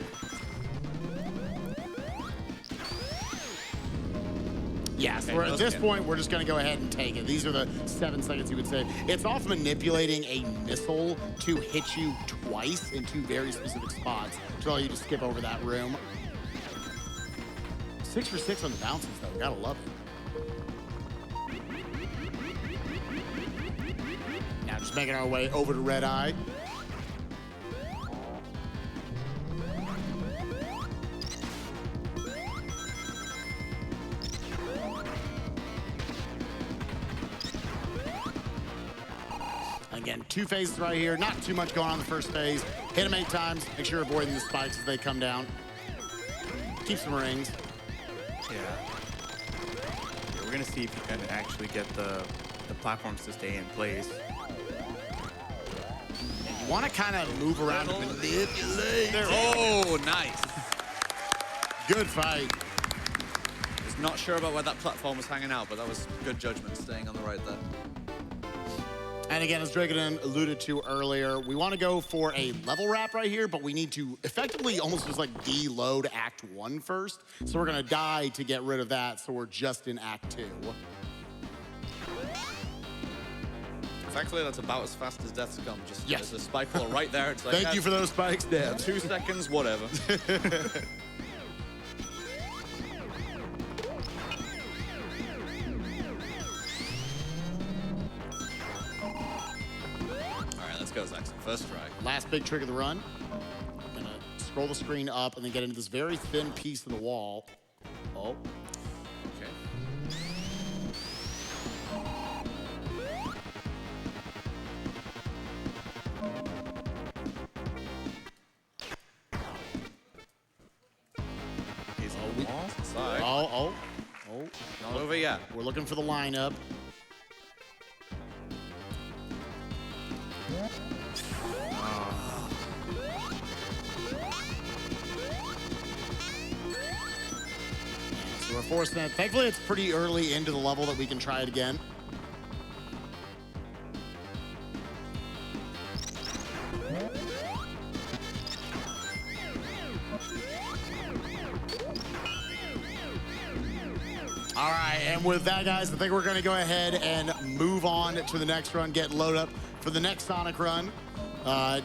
Yes, Okay, at this point, we're just going to go ahead and take it. These are the 7 seconds you would save. It's off manipulating a missile to hit you twice in 2 very specific spots to allow you to skip over that room. 6 for 6 on the bounces, though. Gotta love it. Now just making our way over to Red Eye. Again, 2 phases right here. Not too much going on in the first phase. Hit them 8 times. Make sure you're avoiding the spikes as they come down. keep some rings. Yeah, we're gonna see if you can actually get the platforms to stay in place. You want to kind of move around and manipulate. Oh, nice. Good fight. Was not sure about where that platform was hanging out, but that was good judgment staying on the right there. And again, as DrakoDan alluded to earlier, we want to go for a level wrap right here, but we need to effectively almost just like deload Act 1 first. So we're going to die to get rid of that, so we're just in Act 2. Thankfully, that's about as fast as death's come. Just Yes. there's a spike wall right there. It's like, Thank you for those spikes, Deb. 2 seconds, whatever. Let's go, Zaxon. First try. Last big trick of the run. I'm gonna scroll the screen up and then get into this very thin piece of the wall. Oh. Okay. He's almost inside. Oh. Not over yet. We're looking for the lineup. So we're forcing it. Thankfully, it's pretty early into the level that we can try it again. All right, and with that, guys, I think we're going to go ahead and move on to the next run, get loaded up for the next Sonic run.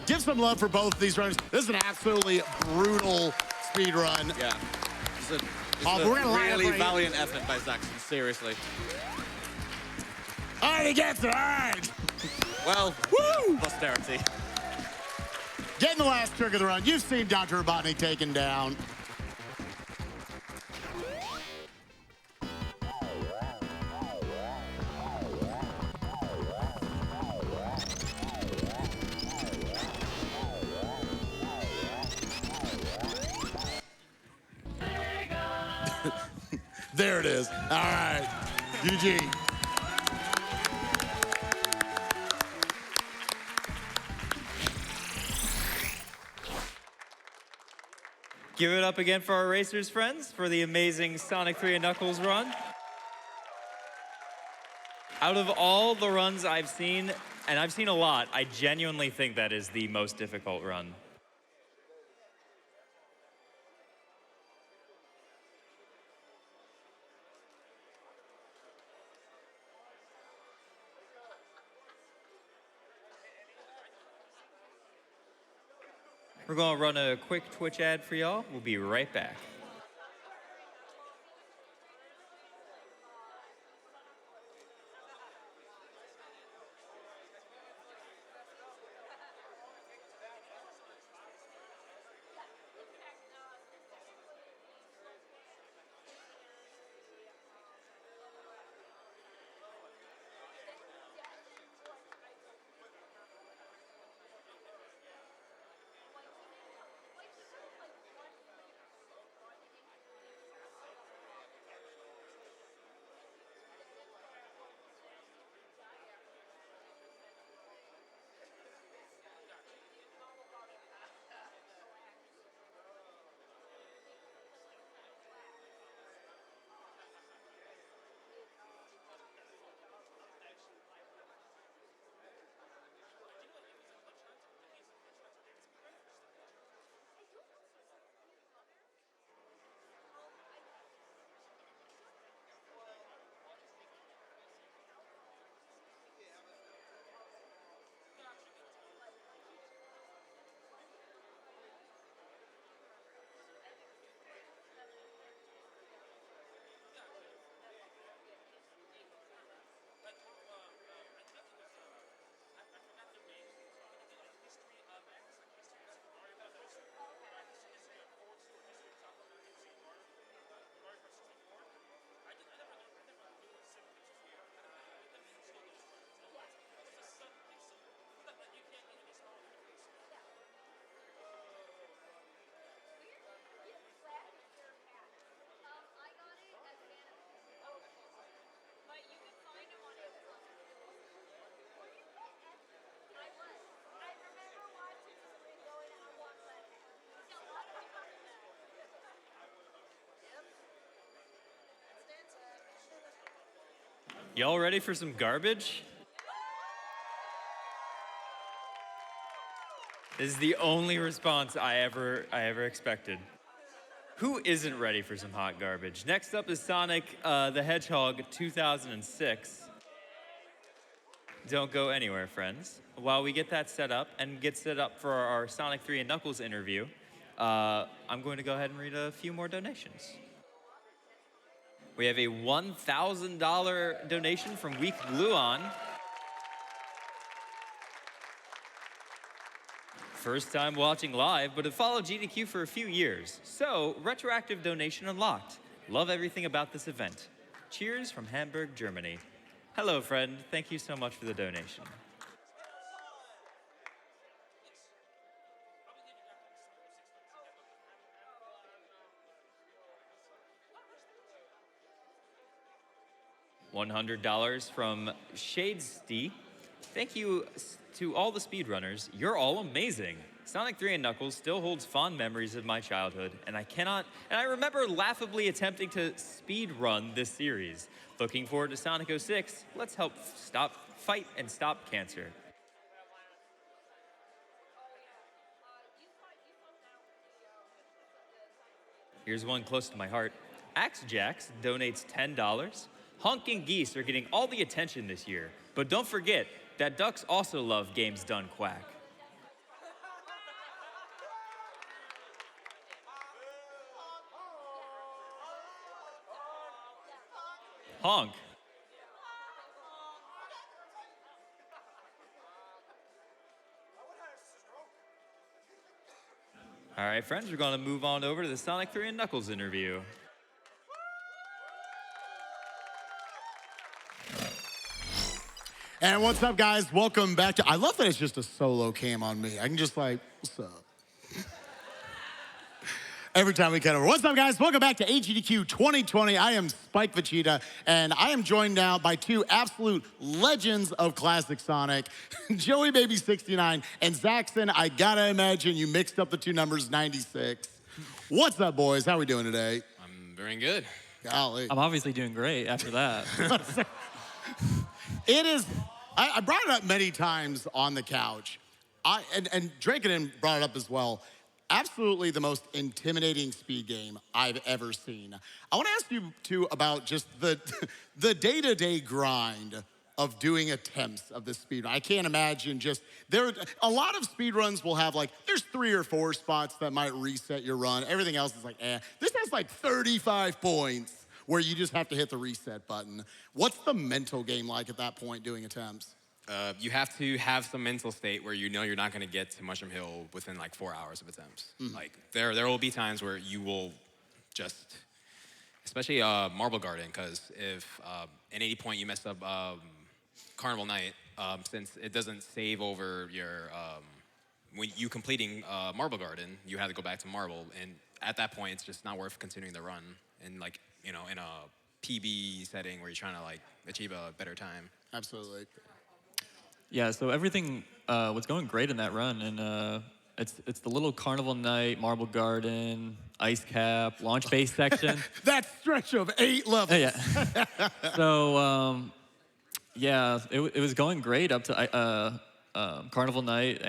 Give some love for both of these runs. This is an absolutely brutal speed run. Yeah. This is We're gonna line up really right valiant effort by Zaxon, seriously. All right, he gets it. All right. Well, Woo! posterity. Getting the last trick of the run. You've seen Dr. Robotnik taken down. There it is. All right. GG. Give it up again for our racers friends for the amazing Sonic 3 and Knuckles run. Out of all the runs I've seen, and I've seen a lot, I genuinely think that is the most difficult run. We're gonna run a quick Twitch ad for y'all. We'll be right back. Y'all ready for some garbage? This is the only response I ever expected. Who isn't ready for some hot garbage? Next up is Sonic the Hedgehog 2006. Don't go anywhere, friends. While we get that set up and get set up for our Sonic 3 and Knuckles interview, I'm going to go ahead and read a few more donations. We have a $1,000 donation from Weak Gluon. First time watching live, but have followed GDQ for a few years. So, retroactive donation unlocked. Love everything about this event. Cheers from Hamburg, Germany. Hello, friend. Thank you so much for the donation. $100 from Shadesty. Thank you to all the speedrunners. You're all amazing. Sonic 3 and Knuckles still holds fond memories of my childhood, and I remember laughably attempting to speedrun this series. Looking forward to Sonic 06. Let's help fight and stop cancer. Here's one close to my heart. AxeJax donates $10. Honking geese are getting all the attention this year. But don't forget that ducks also love games done quack. Honk. All right, friends, we're going to move on over to the Sonic 3 and Knuckles interview. And what's up, guys? Welcome back to... I love that it's just a solo cam on me. I can just like, what's up? Every time we cut over. What's up, guys? Welcome back to AGDQ 2020. I am Spikevegeta, and I am joined now by two absolute legends of classic Sonic, Joeybaby69 and Zaxon. I gotta imagine you mixed up the two numbers, 96. What's up, boys? How we doing today? I'm doing good. Golly. I'm obviously doing great after that. It is... I brought it up many times on the couch. And DrakoDan brought it up as well. Absolutely the most intimidating speed game I've ever seen. I want to ask you two about just the day-to-day grind of doing attempts of this speed run. I can't imagine a lot of speed runs will have there's 3 or 4 spots that might reset your run. Everything else is This has 35 points where you just have to hit the reset button. What's the mental game like at that point doing attempts? You have to have some mental state where you know you're not going to get to Mushroom Hill within 4 hours of attempts. There will be times where you will just, especially Marble Garden, because if at any point you mess up Carnival Night, since it doesn't save over your when you completing Marble Garden, you have to go back to Marble, and at that point it's just not worth continuing the run. And in a PB setting where you're trying to achieve a better time. Absolutely. Yeah, so everything was going great in that run, and it's the little Carnival Night, Marble Garden, Ice Cap, Launch Base section. That stretch of 8 levels. Yeah. So yeah, it was going great up to Carnival Night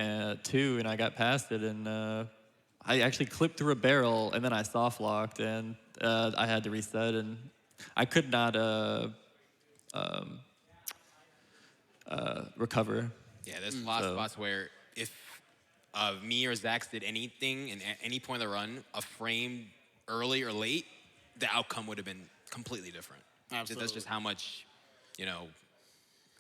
2, and I got past it, and I actually clipped through a barrel, and then I soft locked, and I had to reset, and I could not recover. Yeah, there's a lot of spots where if me or Zax did anything in at any point of the run, a frame early or late, the outcome would have been completely different. Absolutely. That's just how much,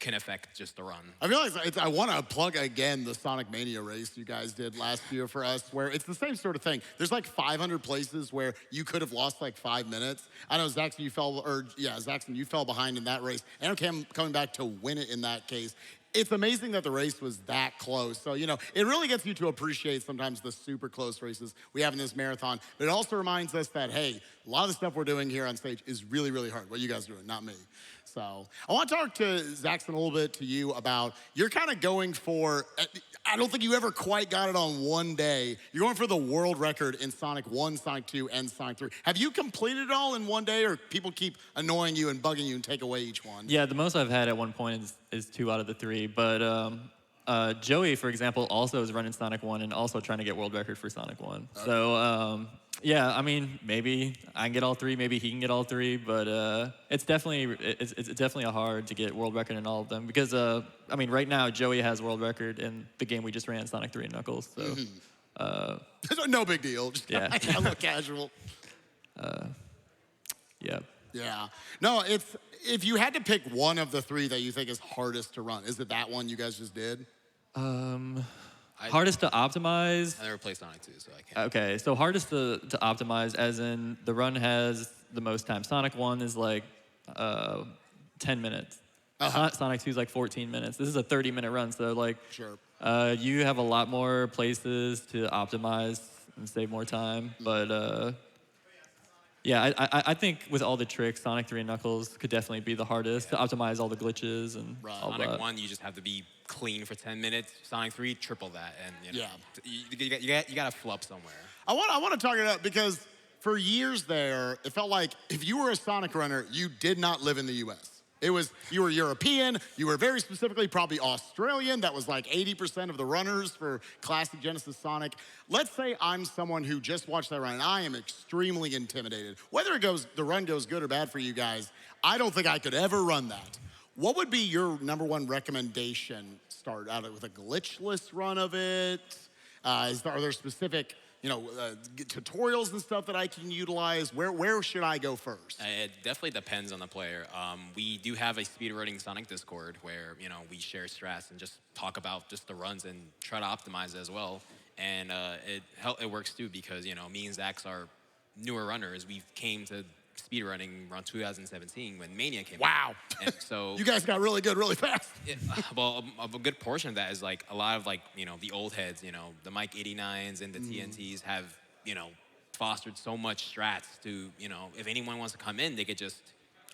can affect just the run. I realize I want to plug again the Sonic Mania race you guys did last year for us, where it's the same sort of thing. There's 500 places where you could have lost 5 minutes. I know Zaxon, you fell behind in that race, and I'm coming back to win it in that case. It's amazing that the race was that close. So, it really gets you to appreciate sometimes the super close races we have in this marathon. But it also reminds us that, hey, a lot of the stuff we're doing here on stage is really, really hard. What you guys are doing, not me. So I want to talk to Zaxon a little bit to you about, you're kind of going for, I don't think you ever quite got it on one day. You're going for the world record in Sonic 1, Sonic 2, and Sonic 3. Have you completed it all in one day, or people keep annoying you and bugging you and take away each one? Yeah, the most I've had at one point is 2 out of the 3. But Joey, for example, also is running Sonic 1 and also trying to get world record for Sonic 1. Okay. So, yeah, I mean, maybe I can get all 3, maybe he can get all 3, but it's definitely hard to get world record in all of them because, I mean, right now Joey has world record in the game we just ran, Sonic 3 and Knuckles. So, no big deal. Just yeah, a little casual. Yeah. Yeah. No, if you had to pick one of the 3 that you think is hardest to run, is it that one you guys just did? Hardest to optimize? I never played Sonic 2, so I can't. Okay, so hardest to optimize, as in the run has the most time. Sonic 1 is like 10 minutes. Sonic 2 is like 14 minutes. This is a 30-minute run, so like Sure. You have a lot more places to optimize and save more time. But yeah, I think with all the tricks, Sonic 3 and Knuckles could definitely be the hardest to optimize all the glitches and all that. Sonic 1, you just have to be clean for 10 minutes. Sonic 3, triple that, and you know, you got to flub somewhere. I want to talk it up because for years there, it felt like if you were a Sonic runner, you did not live in the U.S. It was, you were European, you were very specifically probably Australian. That was like 80% of the runners for classic Genesis Sonic. Let's say I'm someone who just watched that run and I am extremely intimidated. Whether the run goes good or bad for you guys, I don't think I could ever run that. What would be your #1 recommendation? Start out with a glitchless run of it? Are there specific, tutorials and stuff that I can utilize? Where should I go first? It definitely depends on the player. We do have a speedrunning Sonic Discord where, we share strats and just talk about just the runs and try to optimize it as well. And it works too because, me and Zax are newer runners. We came to speedrunning around 2017 when Mania came out. Wow. And so you guys got really good really fast. Well, a good portion of that is like a lot of the old heads, the Mike 89s and the TNTs have, fostered so much strats to, if anyone wants to come in, they could just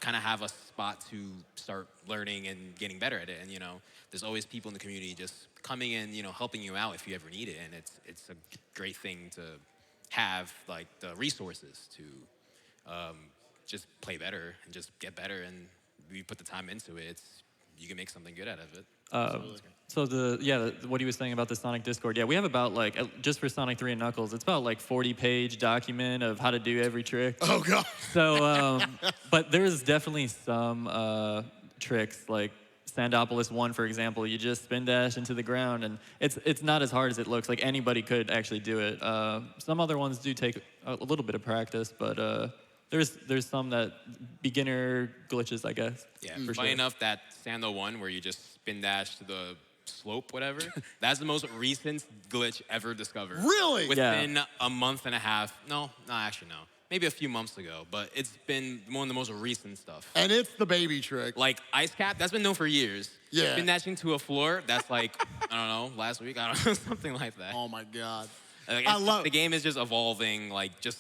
kind of have a spot to start learning and getting better at it. And, there's always people in the community just coming in, helping you out if you ever need it. And it's a great thing to have like the resources to just play better and just get better, and we put the time into it. You can make something good out of it. So what he was saying about the Sonic Discord, we have about just for Sonic 3 and Knuckles, it's about 40-page document of how to do every trick. Oh god. So, but there's definitely some tricks like Sandopolis 1, for example. You just spin dash into the ground, and it's not as hard as it looks. Like anybody could actually do it. Some other ones do take a little bit of practice, but there's some that beginner glitches, I guess. Yeah, funny enough, that Sando 1 where you just spin dash to the slope, whatever, that's the most recent glitch ever discovered. Really? Within a month and a half. No, actually no. Maybe a few months ago, but it's been one of the most recent stuff. And it's the baby trick. Like Ice Cap, that's been known for years. Yeah. Spin dashing to a floor, that's like, I don't know, last week, I don't know, something like that. Oh my god. The game is just evolving, just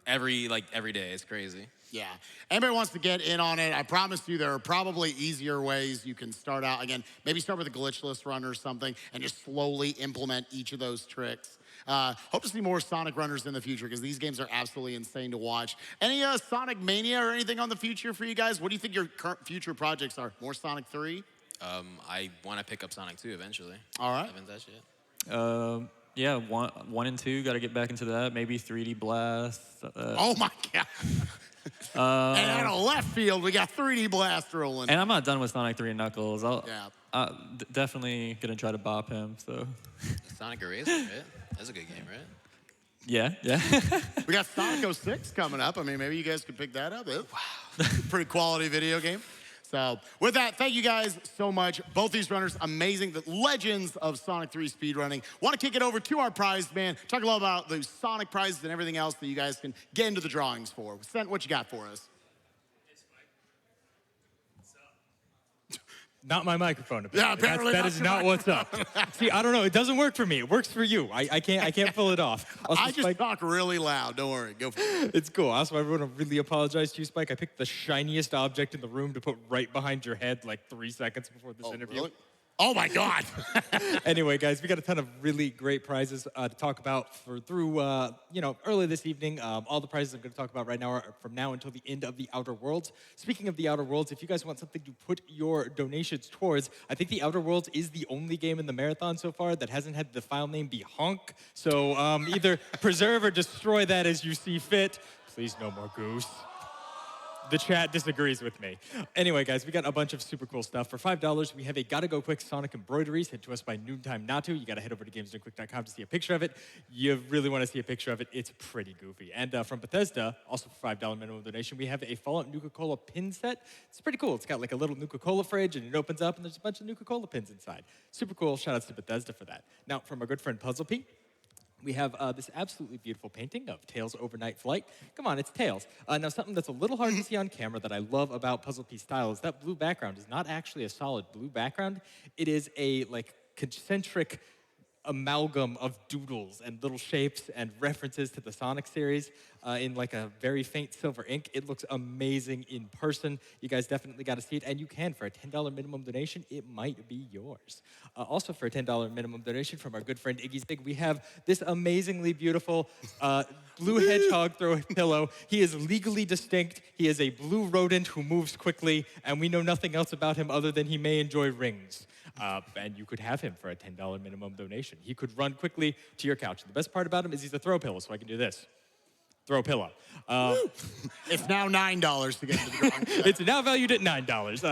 every day. It's crazy. Yeah. Anybody wants to get in on it, I promise you there are probably easier ways you can start out. Again, maybe start with a glitchless run or something and just slowly implement each of those tricks. Hope to see more Sonic runners in the future because these games are absolutely insane to watch. Any Sonic Mania or anything on the future for you guys? What do you think your current future projects are? More Sonic 3? I want to pick up Sonic 2 eventually. All right. I haven't touched it. Yeah, 1 and 2, got to get back into that. Maybe 3D Blast. Oh my god. And out of left field, we got 3D Blast rolling. And I'm not done with Sonic 3 and Knuckles. Definitely gonna try to bop him. So. Sonic Eraser, right? That's a good game, right? Yeah. We got Sonic 06 coming up. I mean, maybe you guys could pick that up. Wow. Pretty quality video game. So with that, thank you guys so much. Both these runners, amazing. The legends of Sonic 3 speedrunning. Want to kick it over to our prize man. Talk a lot about those Sonic prizes and everything else that you guys can get into the drawings for. Sent, what you got for us? Hey, Spike. What's up? Not my microphone. Yeah, apparently that not is your not what's up. See, I don't know. It doesn't work for me. It works for you. I can't pull it off. Also, I just talk really loud. Don't worry. Go for it. It's cool. Also, I want to really apologize to you, Spike. I picked the shiniest object in the room to put right behind your head like 3 seconds before this interview. Really? Oh my God. Anyway, guys, we got a ton of really great prizes to talk about through early this evening. All the prizes I'm going to talk about right now are from now until the end of the Outer Worlds. Speaking of the Outer Worlds, if you guys want something to put your donations towards, I think the Outer Worlds is the only game in the marathon so far that hasn't had the file name be honk. So either preserve or destroy that as you see fit. Please, no more goose. The chat disagrees with me. Anyway, guys, we got a bunch of super cool stuff. For $5, we have a Gotta Go Quick Sonic embroidery sent to us by Noontime Natu. You gotta head over to gamesdonequick.com to see a picture of it. You really wanna see a picture of it. It's pretty goofy. And from Bethesda, also for $5 minimum donation, we have a Fallout Nuka-Cola pin set. It's pretty cool. It's got like a little Nuka-Cola fridge, and it opens up, and there's a bunch of Nuka-Cola pins inside. Super cool. Shout-outs to Bethesda for that. Now, from our good friend Puzzle P, we have this absolutely beautiful painting of Tails' overnight flight. Come on, it's Tails. Now, something that's a little hard to see on camera that I love about Puzzle P style is that blue background is not actually a solid blue background. It is a like concentric amalgam of doodles and little shapes and references to the Sonic series in like a very faint silver ink. It looks amazing in person. You guys definitely got to see it, and you can for a $10 minimum donation. It might be yours. Also for a $10 minimum donation from our good friend Iggy Zig, we have this amazingly beautiful blue hedgehog throw pillow. He is legally distinct. He is a blue rodent who moves quickly, and we know nothing else about him other than he may enjoy rings. And you could have him for a $10 minimum donation. He could run quickly to your couch. And the best part about him is he's a throw pillow, so I can do this. Throw pillow. It's now $9 to get into the drawing. It's now valued at $9.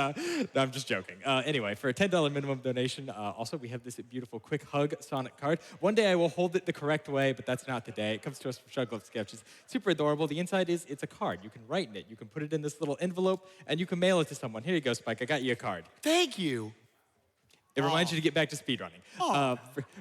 No, I'm just joking. Anyway, for a $10 minimum donation, also we have this beautiful Quick Hug Sonic card. One day I will hold it the correct way, but that's not today. It comes to us from Shuglove Sketches. Super adorable. The inside is, it's a card. You can write in it. You can put it in this little envelope, and you can mail it to someone. Here you go, Spike. I got you a card. Thank you. It reminds you to get back to speedrunning.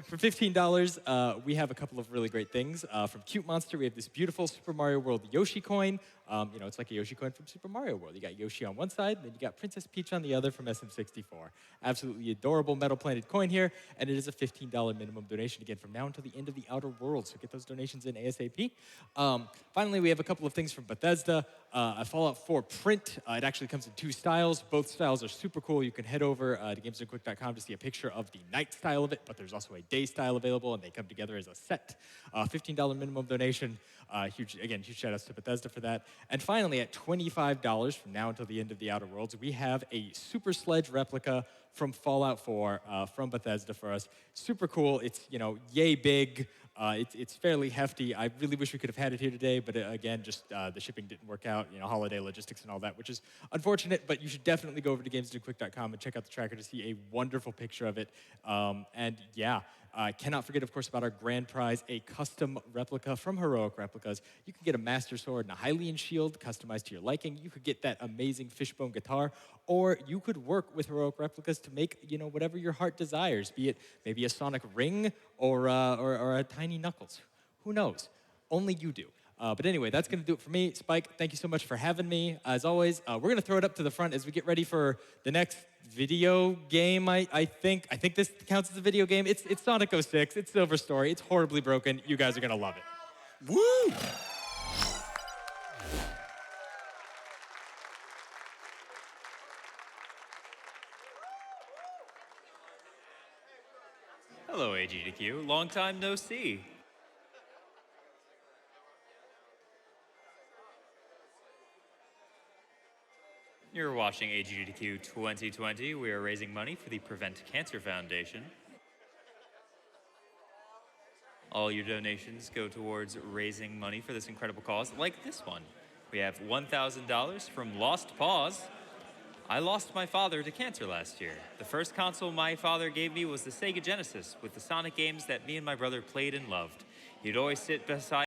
For $15, we have a couple of really great things. From Cute Monster, we have this beautiful Super Mario World Yoshi coin. It's like a Yoshi coin from Super Mario World. You got Yoshi on one side, then you got Princess Peach on the other from SM64. Absolutely adorable metal-plated coin here, and it is a $15 minimum donation, again, from now until the end of the Outer Worlds, so get those donations in ASAP. Finally, we have a couple of things from Bethesda. A Fallout 4 print. It actually comes in 2 styles. Both styles are super cool. You can head over to gamesdonequick.com to see a picture of the night style of it, but there's also a day style available, and they come together as a set. $15 minimum donation. Huge shout-outs to Bethesda for that. And finally, at $25 from now until the end of the Outer Worlds, we have a Super Sledge replica from Fallout 4 from Bethesda for us. Super cool. It's, yay big. It's fairly hefty. I really wish we could have had it here today, but again, just the shipping didn't work out, holiday logistics and all that, which is unfortunate, but you should definitely go over to gamesdonequick.com and check out the tracker to see a wonderful picture of it. I cannot forget, of course, about our grand prize, a custom replica from Heroic Replicas. You can get a Master Sword and a Hylian Shield customized to your liking. You could get that amazing fishbone guitar, or you could work with Heroic Replicas to make, whatever your heart desires, be it maybe a Sonic ring or a tiny Knuckles. Who knows? Only you do. But anyway, that's going to do it for me. Spike, thank you so much for having me. As always, we're going to throw it up to the front as we get ready for the next video game, I think. I think this counts as a video game. It's Sonic 06. It's Silver Story. It's horribly broken. You guys are going to love it. Woo! Hello, AGDQ. Long time no see. You're watching AGDQ 2020. We are raising money for the Prevent Cancer Foundation. All your donations go towards raising money for this incredible cause, like this one. We have $1,000 from Lost Paws. I lost my father to cancer last year. The first console my father gave me was the Sega Genesis with the Sonic games that me and my brother played and loved. He'd always sit beside